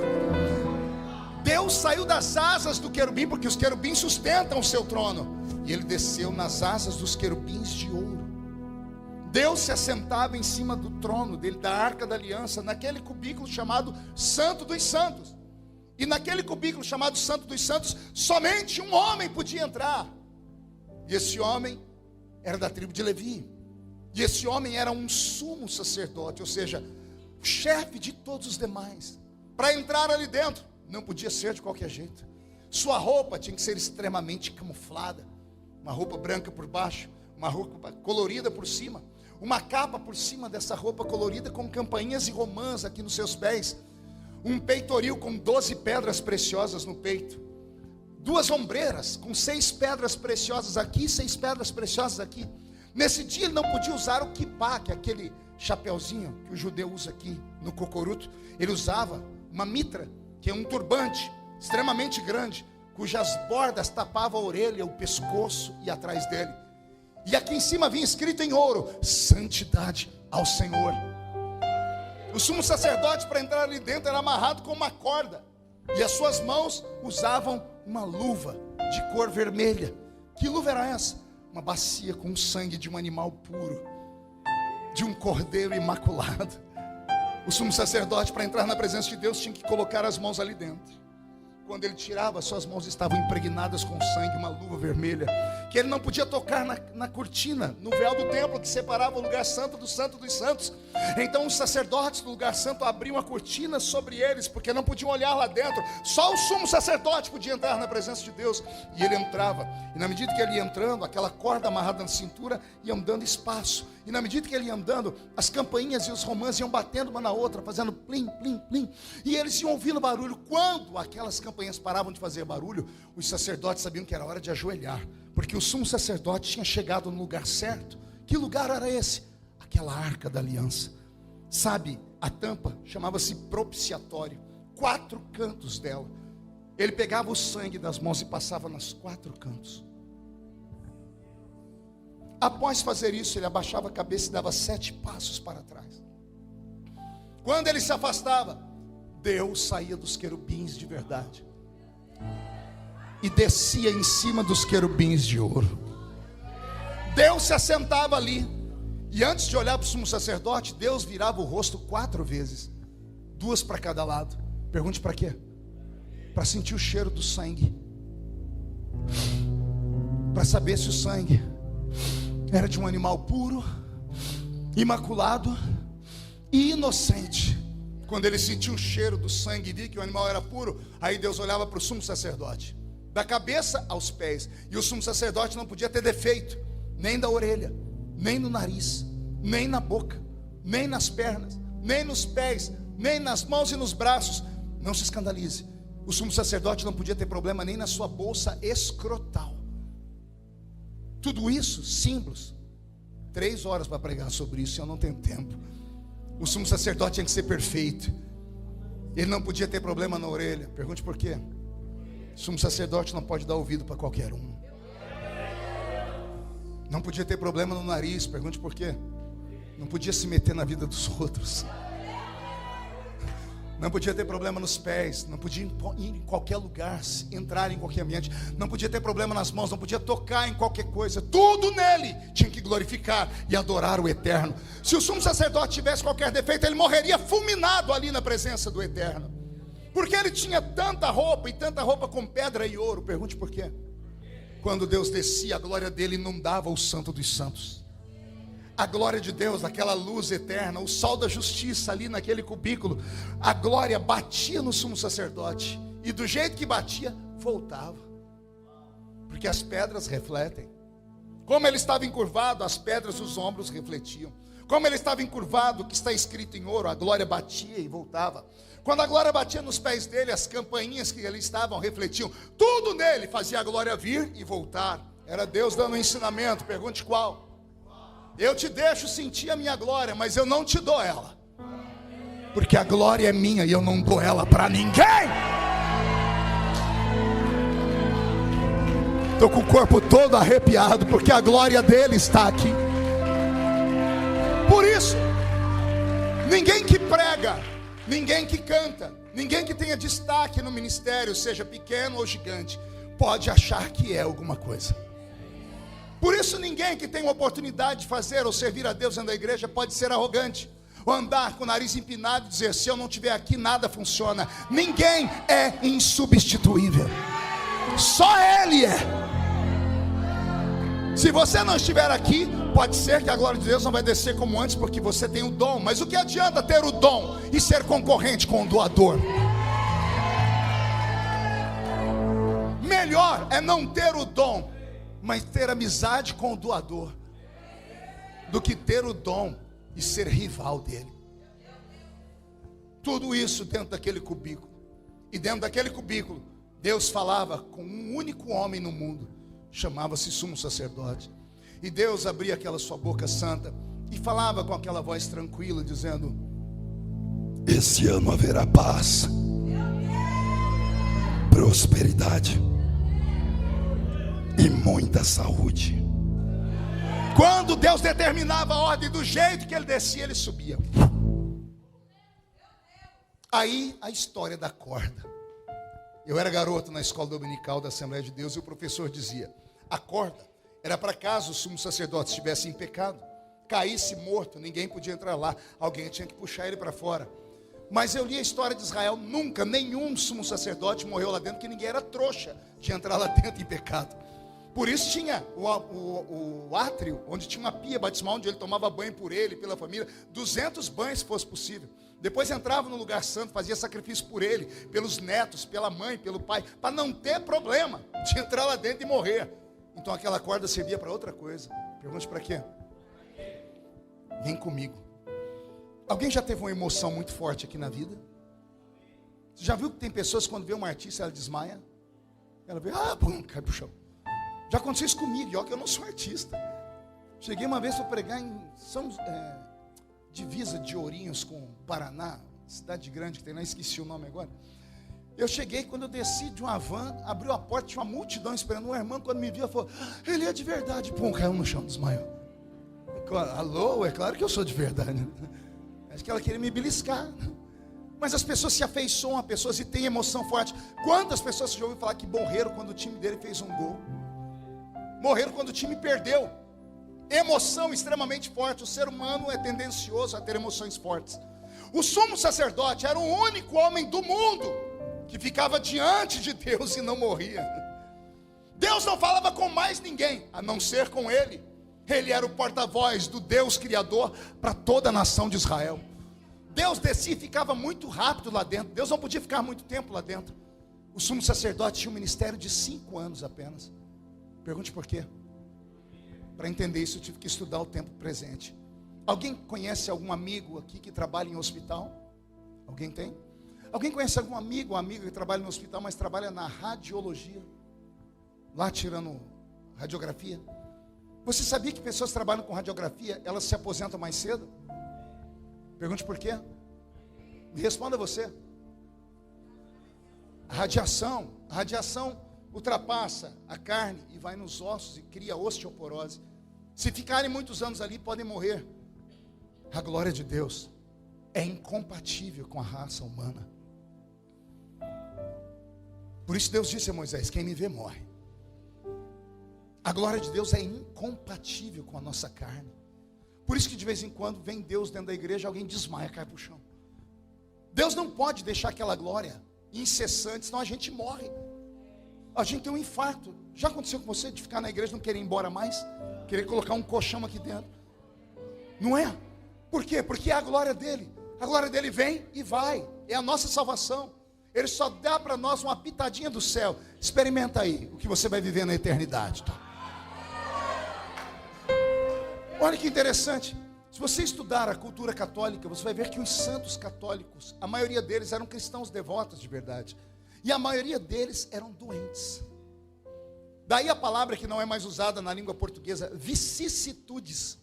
Deus saiu das asas do querubim, porque os querubins sustentam o seu trono, e ele desceu nas asas dos querubins de ouro. Deus se assentava em cima do trono dele, da arca da aliança, naquele cubículo chamado Santo dos Santos. E naquele cubículo chamado Santo dos Santos, somente um homem podia entrar. E esse homem era da tribo de Levi. E esse homem era um sumo sacerdote, ou seja, o chefe de todos os demais. Para entrar ali dentro, não podia ser de qualquer jeito. Sua roupa tinha que ser extremamente camuflada. Uma roupa branca por baixo, uma roupa colorida por cima, uma capa por cima dessa roupa colorida com campainhas e romãs aqui nos seus pés, um peitoril com 12 pedras preciosas no peito, 2 ombreiras com 6 pedras preciosas aqui, 6 pedras preciosas aqui. Nesse dia ele não podia usar o kippá, que é aquele chapeuzinho que o judeu usa aqui no cocoruto. Ele usava uma mitra, que é um turbante extremamente grande, cujas bordas tapavam a orelha, o pescoço e atrás dele. E aqui em cima vinha escrito em ouro: santidade ao Senhor. O sumo sacerdote, para entrar ali dentro, era amarrado com uma corda, e as suas mãos usavam uma luva de cor vermelha. Que luva era essa? Uma bacia com o sangue de um animal puro, de um cordeiro imaculado. O sumo sacerdote, para entrar na presença de Deus, tinha que colocar as mãos ali dentro. Quando ele tirava, suas mãos estavam impregnadas com sangue, uma luva vermelha, que ele não podia tocar na cortina, no véu do templo que separava o lugar santo do Santo dos Santos. Então os sacerdotes do lugar santo abriam a cortina sobre eles, porque não podiam olhar lá dentro. Só o sumo sacerdote podia entrar na presença de Deus. E ele entrava, e na medida que ele ia entrando, aquela corda amarrada na cintura ia dando espaço. E na medida que ele ia andando, as campainhas e os romãs iam batendo uma na outra, fazendo plim, plim, plim. E eles iam ouvindo barulho. Quando aquelas campainhas paravam de fazer barulho, os sacerdotes sabiam que era hora de ajoelhar, porque o sumo sacerdote tinha chegado no lugar certo. Que lugar era esse? Aquela arca da aliança. Sabe, a tampa chamava-se propiciatório. 4 cantos dela. Ele pegava o sangue das mãos e passava nos 4 cantos. Após fazer isso, ele abaixava a cabeça e dava 7 passos para trás. Quando ele se afastava, Deus saía dos querubins de verdade e descia em cima dos querubins de ouro. Deus se assentava ali, e antes de olhar para o sumo sacerdote, Deus virava o rosto 4 vezes, 2 para cada lado. Pergunte para quê? Para sentir o cheiro do sangue, para saber se o sangue era de um animal puro, imaculado e inocente. Quando ele sentiu o cheiro do sangue e viu que o animal era puro, aí Deus olhava para o sumo sacerdote, da cabeça aos pés. E o sumo sacerdote não podia ter defeito, nem da orelha, nem no nariz, nem na boca, nem nas pernas, nem nos pés, nem nas mãos e nos braços. Não se escandalize, o sumo sacerdote não podia ter problema nem na sua bolsa escrotal. Tudo isso, símbolos. 3 horas para pregar sobre isso, eu não tenho tempo. O sumo sacerdote tinha que ser perfeito. Ele não podia ter problema na orelha. Pergunte por quê? O sumo sacerdote não pode dar ouvido para qualquer um. Não podia ter problema no nariz. Pergunte por quê? Não podia se meter na vida dos outros. Não podia ter problema nos pés, não podia ir em qualquer lugar, entrar em qualquer ambiente, não podia ter problema nas mãos, não podia tocar em qualquer coisa. Tudo nele tinha que glorificar e adorar o Eterno. Se o sumo sacerdote tivesse qualquer defeito, ele morreria fulminado ali na presença do Eterno, porque ele tinha tanta roupa, e tanta roupa com pedra e ouro. Pergunte por quê? Quando Deus descia, a glória dele inundava o Santo dos Santos. A glória de Deus, aquela luz eterna, o sol da justiça ali naquele cubículo, a glória batia no sumo sacerdote, e do jeito que batia, voltava, porque as pedras refletem. Como ele estava encurvado, as pedras dos ombros refletiam. Como ele estava encurvado, que está escrito em ouro, a glória batia e voltava. Quando a glória batia nos pés dele, as campainhas que ali estavam refletiam. Tudo nele fazia a glória vir e voltar. Era Deus dando um ensinamento. Pergunte qual? Eu te deixo sentir a minha glória, mas eu não te dou ela. Porque a glória é minha e eu não dou ela para ninguém. Estou com o corpo todo arrepiado, porque a glória dele está aqui. Por isso, ninguém que prega, ninguém que canta, ninguém que tenha destaque no ministério, seja pequeno ou gigante, pode achar que é alguma coisa. Por isso, ninguém que tem uma oportunidade de fazer ou servir a Deus dentro da igreja pode ser arrogante, ou andar com o nariz empinado e dizer: se eu não estiver aqui, nada funciona. Ninguém é insubstituível, só Ele é. Se você não estiver aqui, pode ser que a glória de Deus não vai descer como antes, porque você tem o dom. Mas o que adianta ter o dom e ser concorrente com o doador? Melhor é não ter o dom, mas ter amizade com o doador, do que ter o dom e ser rival dele. Tudo isso dentro daquele cubículo. E dentro daquele cubículo, Deus falava com um único homem no mundo, chamava-se sumo sacerdote. E Deus abria aquela sua boca santa e falava com aquela voz tranquila, dizendo: esse ano haverá paz, prosperidade e muita saúde. Quando Deus determinava a ordem, do jeito que ele descia, ele subia. Aí a história da corda. Eu era garoto na escola dominical da Assembleia de Deus, e o professor dizia: a corda era para caso o sumo sacerdote estivesse em pecado, caísse morto, ninguém podia entrar lá, alguém tinha que puxar ele para fora. Mas eu li a história de Israel, nunca nenhum sumo sacerdote morreu lá dentro, porque ninguém era trouxa de entrar lá dentro em pecado. Por isso tinha o átrio, onde tinha uma pia batismal, onde ele tomava banho por ele, pela família, 200 banhos se fosse possível. Depois entrava no lugar santo, fazia sacrifício por ele, pelos netos, pela mãe, pelo pai, para não ter problema de entrar lá dentro e morrer. Então aquela corda servia para outra coisa. Pergunte: para quê? Vem comigo. Alguém já teve uma emoção muito forte aqui na vida? Você já viu que tem pessoas que quando vê uma artista, ela desmaia? Ela vê, pum, cai pro chão. Já aconteceu isso comigo, e olha que eu não sou artista. Cheguei uma vez para pregar em divisa de Ourinhos com Paraná, cidade grande que tem lá, esqueci o nome agora. Eu cheguei, quando eu desci de uma van, abriu a porta, tinha uma multidão esperando. Uma irmã, quando me viu, falou: ele é de verdade. Pum, caiu no chão, desmaiou. Alô, é claro que eu sou de verdade. Acho que ela queria me beliscar. Mas as pessoas se afeiçoam a pessoas e têm emoção forte. Quantas pessoas você já ouviu falar que morreram quando o time dele fez um gol? Morreram quando o time perdeu. Emoção extremamente forte. O ser humano é tendencioso a ter emoções fortes. O sumo sacerdote era o único homem do mundo que ficava diante de Deus e não morria. Deus não falava com mais ninguém, a não ser com ele. Ele era o porta-voz do Deus Criador para toda a nação de Israel. Deus descia e ficava muito rápido lá dentro. Deus não podia ficar muito tempo lá dentro. O sumo sacerdote tinha um ministério de 5 anos apenas. Pergunte por quê? Para entender isso, eu tive que estudar o tempo presente. Alguém conhece algum amigo aqui que trabalha em hospital? Alguém tem? Alguém conhece algum amigo ou amiga que trabalha no hospital, mas trabalha na radiologia? Lá tirando radiografia? Você sabia que pessoas que trabalham com radiografia, elas se aposentam mais cedo? Pergunte por quê? Me responda você. A radiação ultrapassa a carne e vai nos ossos e cria osteoporose. Se ficarem muitos anos ali, podem morrer. A glória de Deus é incompatível com a raça humana. Por isso Deus disse a Moisés: quem me vê morre. A glória de Deus é incompatível com a nossa carne. Por isso que de vez em quando vem Deus dentro da igreja, alguém desmaia, cai para o chão. Deus não pode deixar aquela glória incessante, senão a gente morre. A gente tem um infarto. Já aconteceu com você de ficar na igreja e não querer ir embora mais? Querer colocar um colchão aqui dentro? Não é? Por quê? Porque é a glória dele. A glória dele vem e vai. É a nossa salvação. Ele só dá para nós uma pitadinha do céu. Experimenta aí o que você vai viver na eternidade, tá? Olha que interessante. Se você estudar a cultura católica, você vai ver que os santos católicos, a maioria deles eram cristãos devotos de verdade. E a maioria deles eram doentes. Daí a palavra que não é mais usada na língua portuguesa, vicissitudes.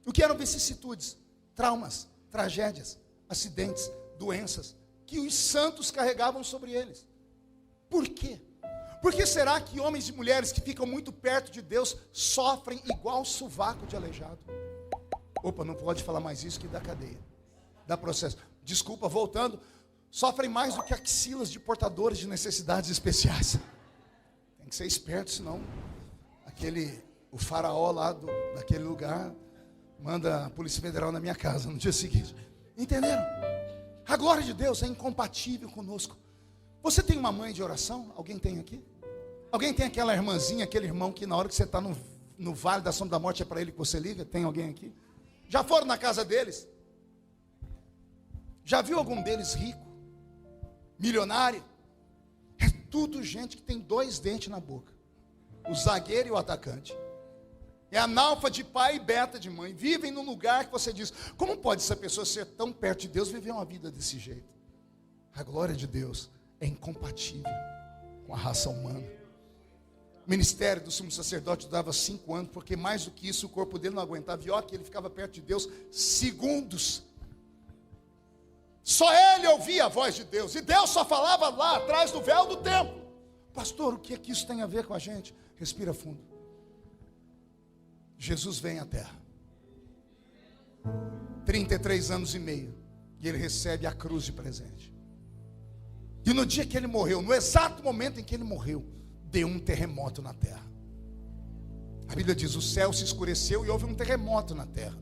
O que eram vicissitudes? Traumas, tragédias, acidentes, doenças, que os santos carregavam sobre eles. Por quê? Por que será que homens e mulheres que ficam muito perto de Deus sofrem igual sovaco de aleijado? Opa, não pode falar mais isso que dá cadeia, dá processo. Desculpa, voltando. Sofrem mais do que axilas de portadores de necessidades especiais. Tem que ser esperto, senão o faraó lá daquele lugar manda a Polícia Federal na minha casa no dia seguinte. Entenderam? A glória de Deus é incompatível conosco. Você tem uma mãe de oração? Alguém tem aqui? Alguém tem aquela irmãzinha, aquele irmão que na hora que você está no vale da sombra da morte é para ele que você liga? Tem alguém aqui? Já foram na casa deles? Já viu algum deles rico? Milionário? É tudo gente que tem 2 dentes na boca. O zagueiro e o atacante. É analfa de pai e beta de mãe. Vivem num lugar que você diz, como pode essa pessoa ser tão perto de Deus, viver uma vida desse jeito? A glória de Deus é incompatível com a raça humana. O ministério do sumo sacerdote durava 5 anos, porque mais do que isso o corpo dele não aguentava. E olha que ele ficava perto de Deus segundos. Só ele ouvia a voz de Deus. E Deus só falava lá atrás do véu do templo. Pastor, o que é que isso tem a ver com a gente? Respira fundo. Jesus vem à terra. 33 anos e meio. E ele recebe a cruz de presente. E no dia que ele morreu, no exato momento em que ele morreu, deu um terremoto na terra. A Bíblia diz, o céu se escureceu e houve um terremoto na terra.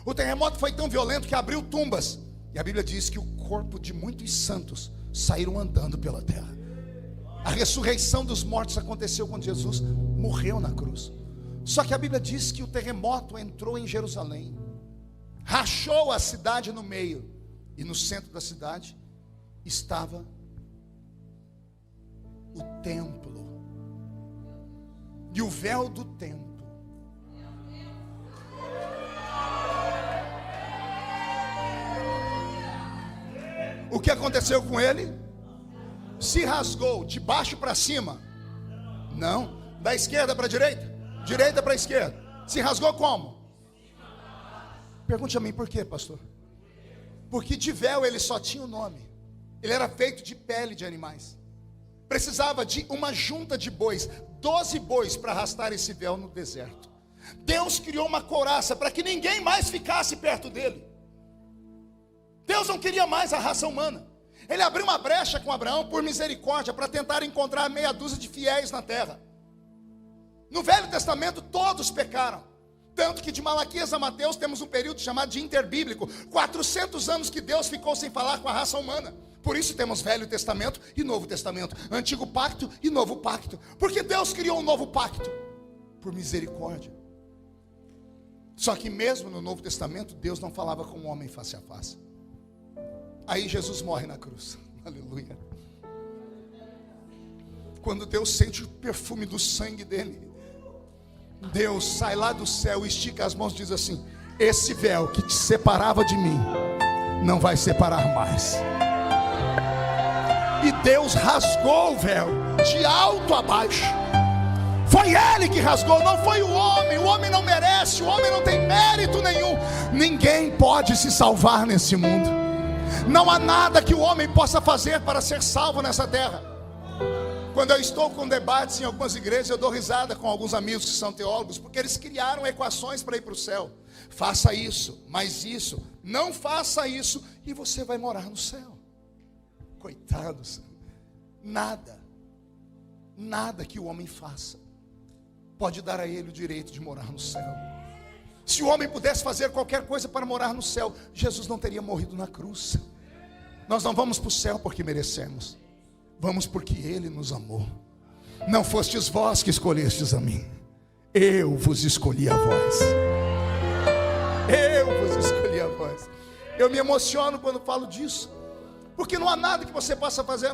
O terremoto foi tão violento que abriu tumbas. E a Bíblia diz que o corpo de muitos santos saíram andando pela terra. A ressurreição dos mortos aconteceu quando Jesus morreu na cruz. Só que a Bíblia diz que o terremoto entrou em Jerusalém, rachou a cidade no meio, e no centro da cidade estava o templo. E o véu do templo o que aconteceu com ele? Se rasgou de baixo para cima? Não. Da esquerda para a direita? Direita para a esquerda. Se rasgou como? Pergunte a mim por quê, pastor? Porque de véu ele só tinha o nome. Ele era feito de pele de animais. Precisava de uma junta de bois, 12 bois para arrastar esse véu no deserto. Deus criou uma couraça para que ninguém mais ficasse perto dele. Deus não queria mais a raça humana. Ele abriu uma brecha com Abraão por misericórdia para tentar encontrar meia dúzia de fiéis na terra. No Velho Testamento todos pecaram. Tanto que de Malaquias a Mateus temos um período chamado de interbíblico. 400 anos que Deus ficou sem falar com a raça humana. Por isso temos Velho Testamento e Novo Testamento. Antigo pacto e Novo pacto. Porque Deus criou um novo pacto. Por misericórdia. Só que mesmo no Novo Testamento Deus não falava com o homem face a face. Aí Jesus morre na cruz. Aleluia. Quando Deus sente o perfume do sangue dele, Deus sai lá do céu, estica as mãos e diz assim: esse véu que te separava de mim não vai separar mais. E Deus rasgou o véu de alto a baixo. Foi ele que rasgou, não foi o homem. O homem não merece, o homem não tem mérito nenhum. Ninguém pode se salvar nesse mundo. Não há nada que o homem possa fazer para ser salvo nessa terra. Quando eu estou com debates em algumas igrejas, eu dou risada com alguns amigos que são teólogos, porque eles criaram equações para ir para o céu. Faça isso, mas isso, não faça isso, e você vai morar no céu. Coitados, nada que o homem faça pode dar a ele o direito de morar no céu. Se o homem pudesse fazer qualquer coisa para morar no céu, Jesus não teria morrido na cruz. Nós não vamos para o céu porque merecemos, vamos porque Ele nos amou. Não fostes vós que escolhestes a mim, eu vos escolhi a vós. Eu vos escolhi a vós. Eu me emociono quando falo disso, porque não há nada que você possa fazer.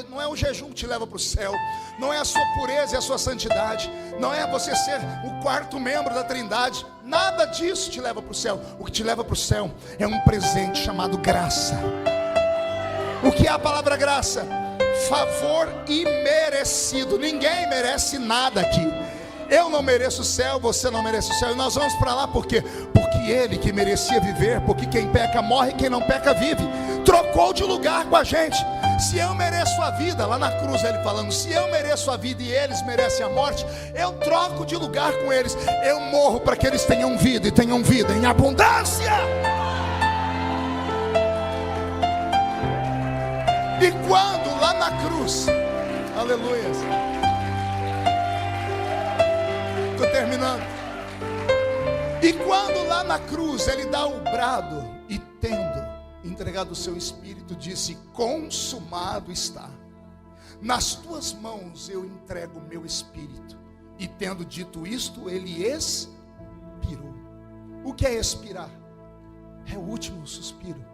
Não é o jejum que te leva para o céu, não é a sua pureza e a sua santidade, não é você ser o 4º membro da Trindade. Nada disso te leva para o céu. O que te leva para o céu é um presente chamado graça. O que é a palavra graça? Favor imerecido. Ninguém merece nada aqui. Eu não mereço o céu, você não merece o céu. E nós vamos para lá por quê? Porque ele que merecia viver, porque quem peca morre, quem não peca vive, trocou de lugar com a gente. Se eu mereço a vida, lá na cruz ele falando, se eu mereço a vida e eles merecem a morte, eu troco de lugar com eles, eu morro para que eles tenham vida e tenham vida em abundância. E quando lá na cruz, aleluia, estou terminando. E quando lá na cruz ele dá o brado e tendo entregado o seu espírito, disse: consumado está, nas tuas mãos eu entrego o meu espírito. E tendo dito isto, ele expirou. O que é expirar? É o último suspiro.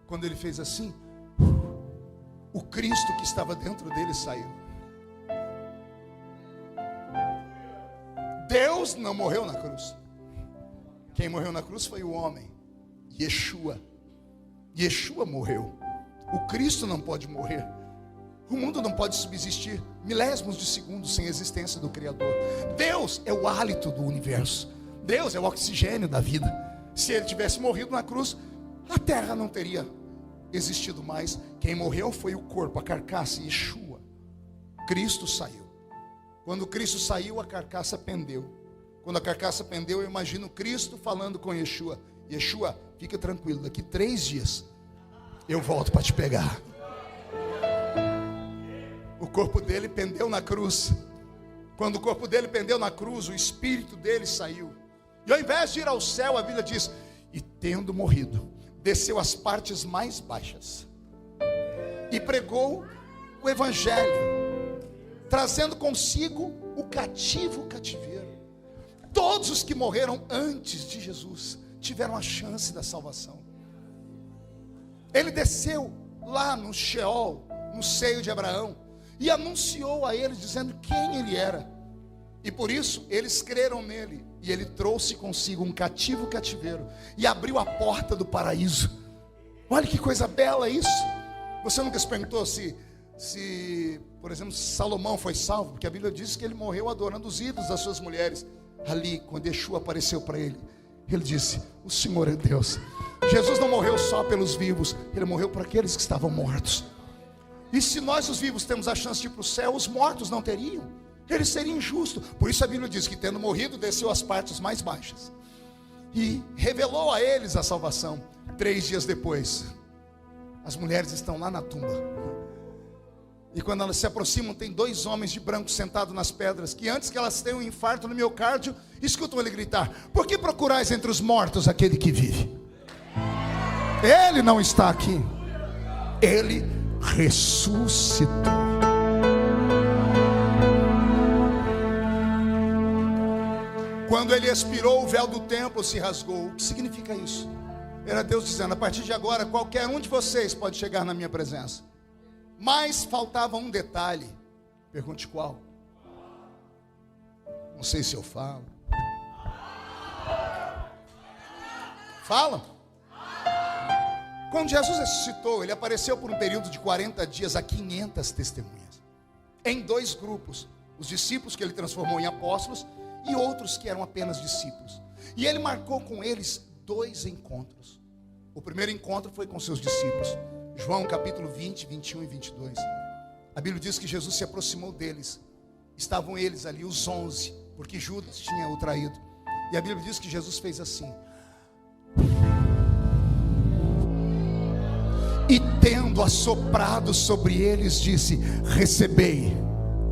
Quando ele fez assim, o Cristo que estava dentro dele saiu. Deus não morreu na cruz. Quem morreu na cruz foi o homem, Yeshua. Yeshua morreu. O Cristo não pode morrer. O mundo não pode subsistir milésimos de segundos sem a existência do Criador. Deus é o hálito do universo. Deus é o oxigênio da vida. Se ele tivesse morrido na cruz, a terra não teria existido mais. Quem morreu foi o corpo, a carcaça, Yeshua. Cristo saiu. Quando Cristo saiu, a carcaça pendeu. Quando a carcaça pendeu, eu imagino Cristo falando com Yeshua: Yeshua, fica tranquilo, daqui 3 dias eu volto para te pegar. O corpo dele pendeu na cruz. Quando o corpo dele pendeu na cruz, o espírito dele saiu. E ao invés de ir ao céu, a Bíblia diz: e tendo morrido, desceu às partes mais baixas e pregou o evangelho, trazendo consigo o cativeiro. Todos os que morreram antes de Jesus tiveram a chance da salvação. Ele desceu lá no Sheol, no seio de Abraão, e anunciou a eles, dizendo quem ele era. E por isso eles creram nele. E ele trouxe consigo um cativeiro e abriu a porta do paraíso. Olha que coisa bela isso. Você nunca se perguntou se, por exemplo, Salomão foi salvo? Porque a Bíblia diz que ele morreu adorando os ídolos das suas mulheres. Ali, quando Yeshua apareceu para ele, ele disse: o Senhor é Deus. Jesus não morreu só pelos vivos, ele morreu para aqueles que estavam mortos. E se nós os vivos temos a chance de ir para o céu, os mortos não teriam. Ele seria injusto. Por isso a Bíblia diz que, tendo morrido, desceu às partes mais baixas e revelou a eles a salvação. 3 dias depois, as mulheres estão lá na tumba. E quando elas se aproximam, tem 2 homens de branco sentados nas pedras, que antes que elas tenham um infarto no miocárdio, escutam ele gritar: por que procurais entre os mortos aquele que vive? Ele não está aqui. Ele ressuscitou. Quando ele expirou, o véu do templo se rasgou. O que significa isso? Era Deus dizendo: a partir de agora, qualquer um de vocês pode chegar na minha presença. Mas faltava um detalhe. Pergunte qual? Não sei se eu falo. Falam? Quando Jesus ressuscitou, ele apareceu por um período de 40 dias a 500 testemunhas, em 2 grupos: os discípulos que ele transformou em apóstolos e outros que eram apenas discípulos. E ele marcou com eles 2 encontros. O primeiro encontro foi com seus discípulos. João capítulo 20, 21 e 22. A Bíblia diz que Jesus se aproximou deles. Estavam eles ali, os 11, porque Judas tinha o traído. E a Bíblia diz que Jesus fez assim: e tendo assoprado sobre eles, disse: recebei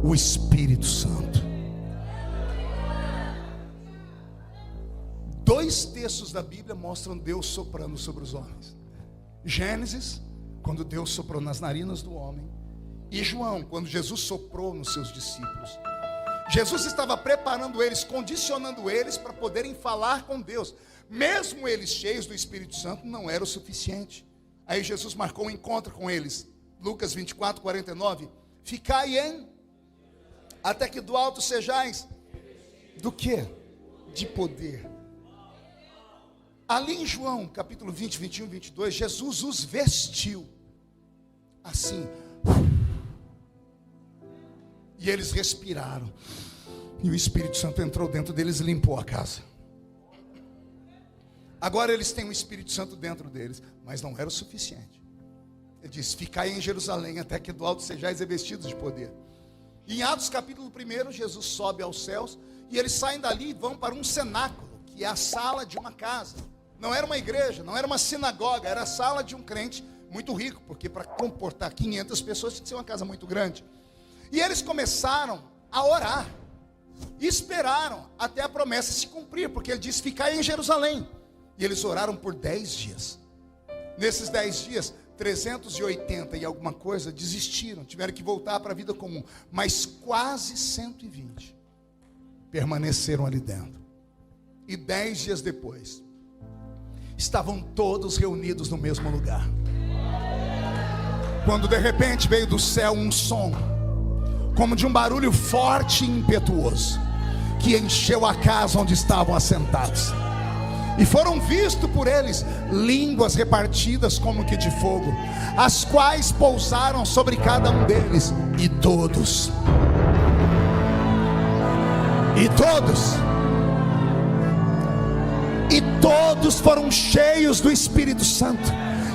o Espírito Santo. 2 textos da Bíblia mostram Deus soprando sobre os homens: Gênesis, quando Deus soprou nas narinas do homem, e João, quando Jesus soprou nos seus discípulos. Jesus estava preparando eles, condicionando eles para poderem falar com Deus. Mesmo eles cheios do Espírito Santo, não era o suficiente. Aí Jesus marcou um encontro com eles. Lucas 24, 49. Ficai em, até que do alto sejais, do que? De poder. Ali em João capítulo 20, 21, 22, Jesus os vestiu assim, e eles respiraram, e o Espírito Santo entrou dentro deles e limpou a casa. Agora eles têm o Espírito Santo dentro deles, mas não era o suficiente. Ele diz: ficai em Jerusalém até que do alto sejais revestidos de poder. E em Atos capítulo 1, Jesus sobe aos céus, e eles saem dali e vão para um cenáculo, que é a sala de uma casa. Não era uma igreja, não era uma sinagoga, era a sala de um crente muito rico, porque para comportar 500 pessoas tinha que ser uma casa muito grande. E eles começaram a orar, e esperaram até a promessa se cumprir, porque ele disse: ficai em Jerusalém. E eles oraram por 10 dias. Nesses 10 dias, 380 e alguma coisa desistiram, tiveram que voltar para a vida comum. Mas quase 120 permaneceram ali dentro. E 10 dias depois, estavam todos reunidos no mesmo lugar. Quando de repente veio do céu um som, como de um barulho forte e impetuoso, que encheu a casa onde estavam assentados. E foram vistos por eles línguas repartidas como que de fogo, as quais pousaram sobre cada um deles. E todos foram cheios do Espírito Santo,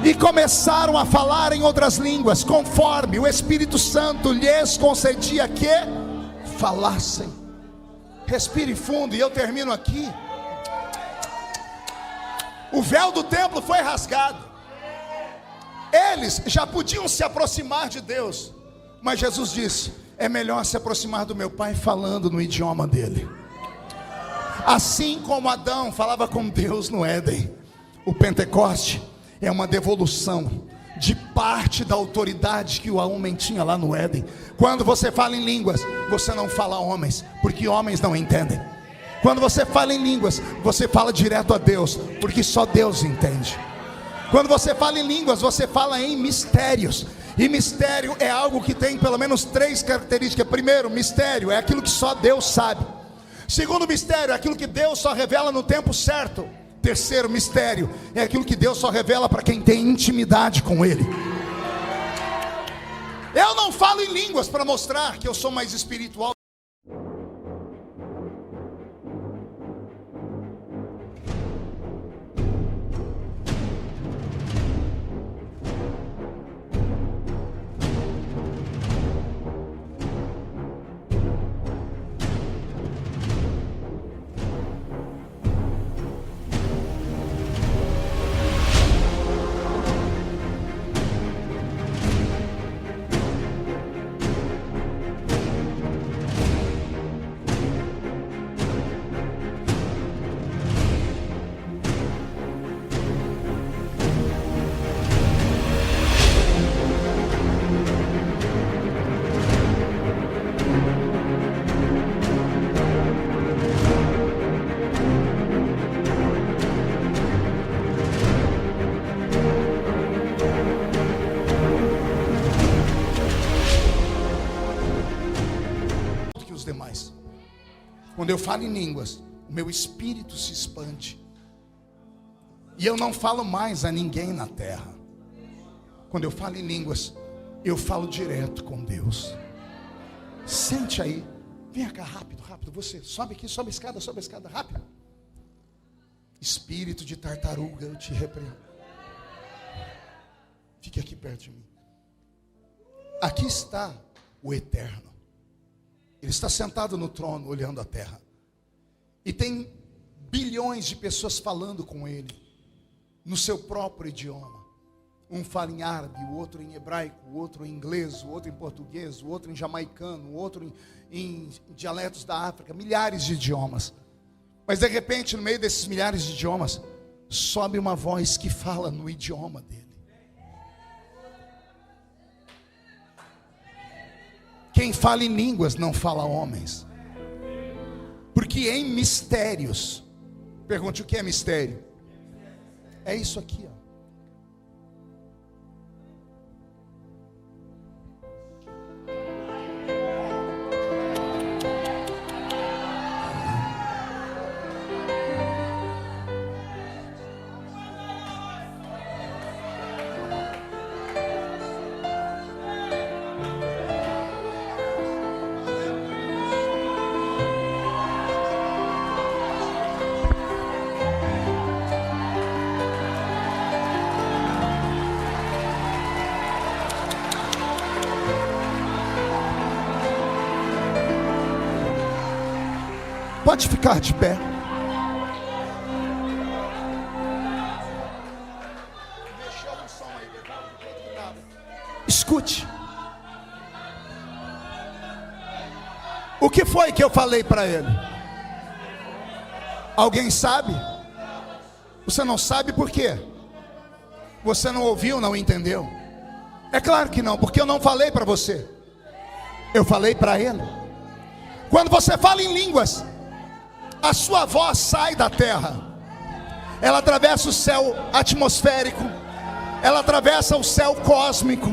e começaram a falar em outras línguas, conforme o Espírito Santo lhes concedia que falassem. Respire fundo, e eu termino aqui. O véu do templo foi rasgado. Eles já podiam se aproximar de Deus, mas Jesus disse: é melhor se aproximar do meu Pai falando no idioma dele. Assim como Adão falava com Deus no Éden, o Pentecoste é uma devolução de parte da autoridade que o homem tinha lá no Éden. Quando você fala em línguas, você não fala a homens, porque homens não entendem. Quando você fala em línguas, você fala direto a Deus, porque só Deus entende. Quando você fala em línguas, você fala em mistérios. E mistério é algo que tem pelo menos 3 características. Primeiro, mistério é aquilo que só Deus sabe. Segundo, mistério é aquilo que Deus só revela no tempo certo. Terceiro, mistério é aquilo que Deus só revela para quem tem intimidade com Ele. Eu não falo em línguas para mostrar que eu sou mais espiritual. Demais. Quando eu falo em línguas, o meu espírito se expande, e eu não falo mais a ninguém na terra. Quando eu falo em línguas, eu falo direto com Deus. Sente aí, vem cá, rápido, você sobe aqui, sobe a escada, rápido. Espírito de tartaruga, eu te repreendo. Fique aqui perto de mim. Aqui está o Eterno. Ele está sentado no trono, olhando a terra. E tem bilhões de pessoas falando com ele, no seu próprio idioma. Um fala em árabe, o outro em hebraico, o outro em inglês, o outro em português, o outro em jamaicano, o outro em dialetos da África, milhares de idiomas. Mas de repente, no meio desses milhares de idiomas, sobe uma voz que fala no idioma dele. Quem fala em línguas não fala homens. Porque em mistérios, pergunte o que é mistério? É isso aqui, ó. Pode ficar de pé. Escute. O que foi que eu falei para ele? Alguém sabe? Você não sabe por quê? Você não ouviu, não entendeu? É claro que não, porque eu não falei para você. Eu falei para ele. Quando você fala em línguas, a sua voz sai da terra. Ela atravessa o céu atmosférico. Ela atravessa o céu cósmico.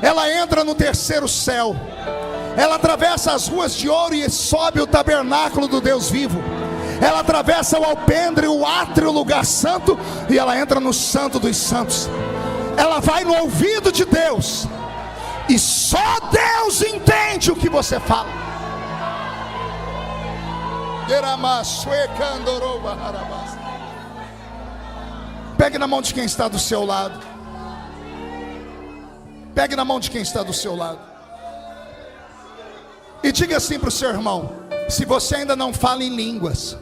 Ela entra no terceiro céu. Ela atravessa as ruas de ouro e sobe o tabernáculo do Deus vivo. Ela atravessa o alpendre, o átrio, o lugar santo, e ela entra no santo dos santos. Ela vai no ouvido de Deus, e só Deus entende o que você fala. Pegue na mão de quem está do seu lado. Pegue na mão de quem está do seu lado. E diga assim para o seu irmão: se você ainda não fala em línguas,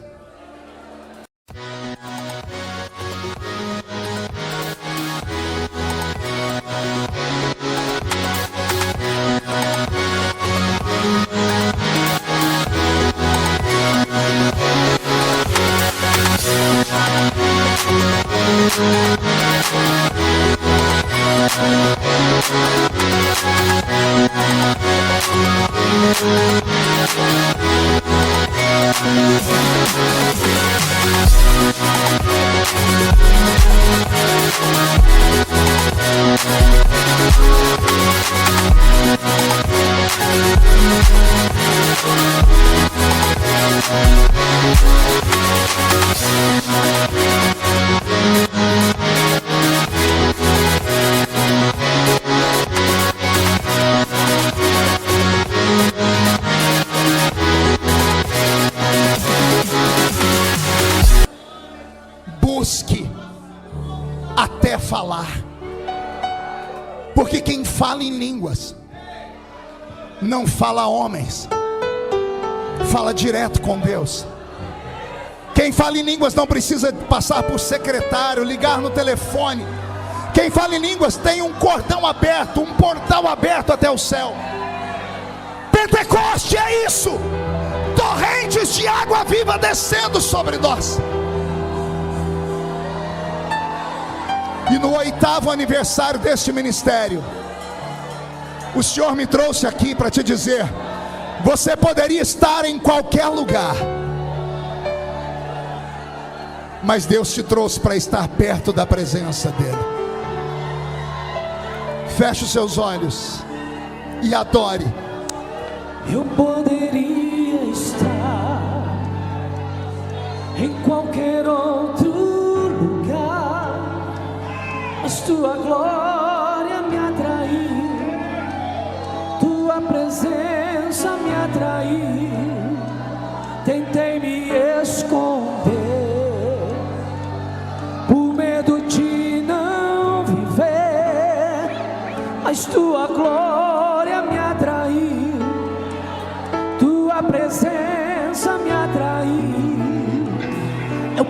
busque até falar, porque quem fala em línguas não fala a homens, fala direto com Deus. Quem fala em línguas não precisa passar por secretário, ligar no telefone. Quem fala em línguas tem um cordão aberto, um portal aberto até o céu. Pentecoste é isso, torrentes de água viva descendo sobre nós. E no 8º aniversário deste ministério, o Senhor me trouxe aqui para te dizer: você poderia estar em qualquer lugar, mas Deus te trouxe para estar perto da presença dEle. Feche os seus olhos e adore. Eu poderia estar em qualquer outro lugar, mas tua glória me atraiu, tua presença me atraiu. Tentei me esconder por medo de não viver, mas tua glória me atraiu, tua presença me atraiu. Eu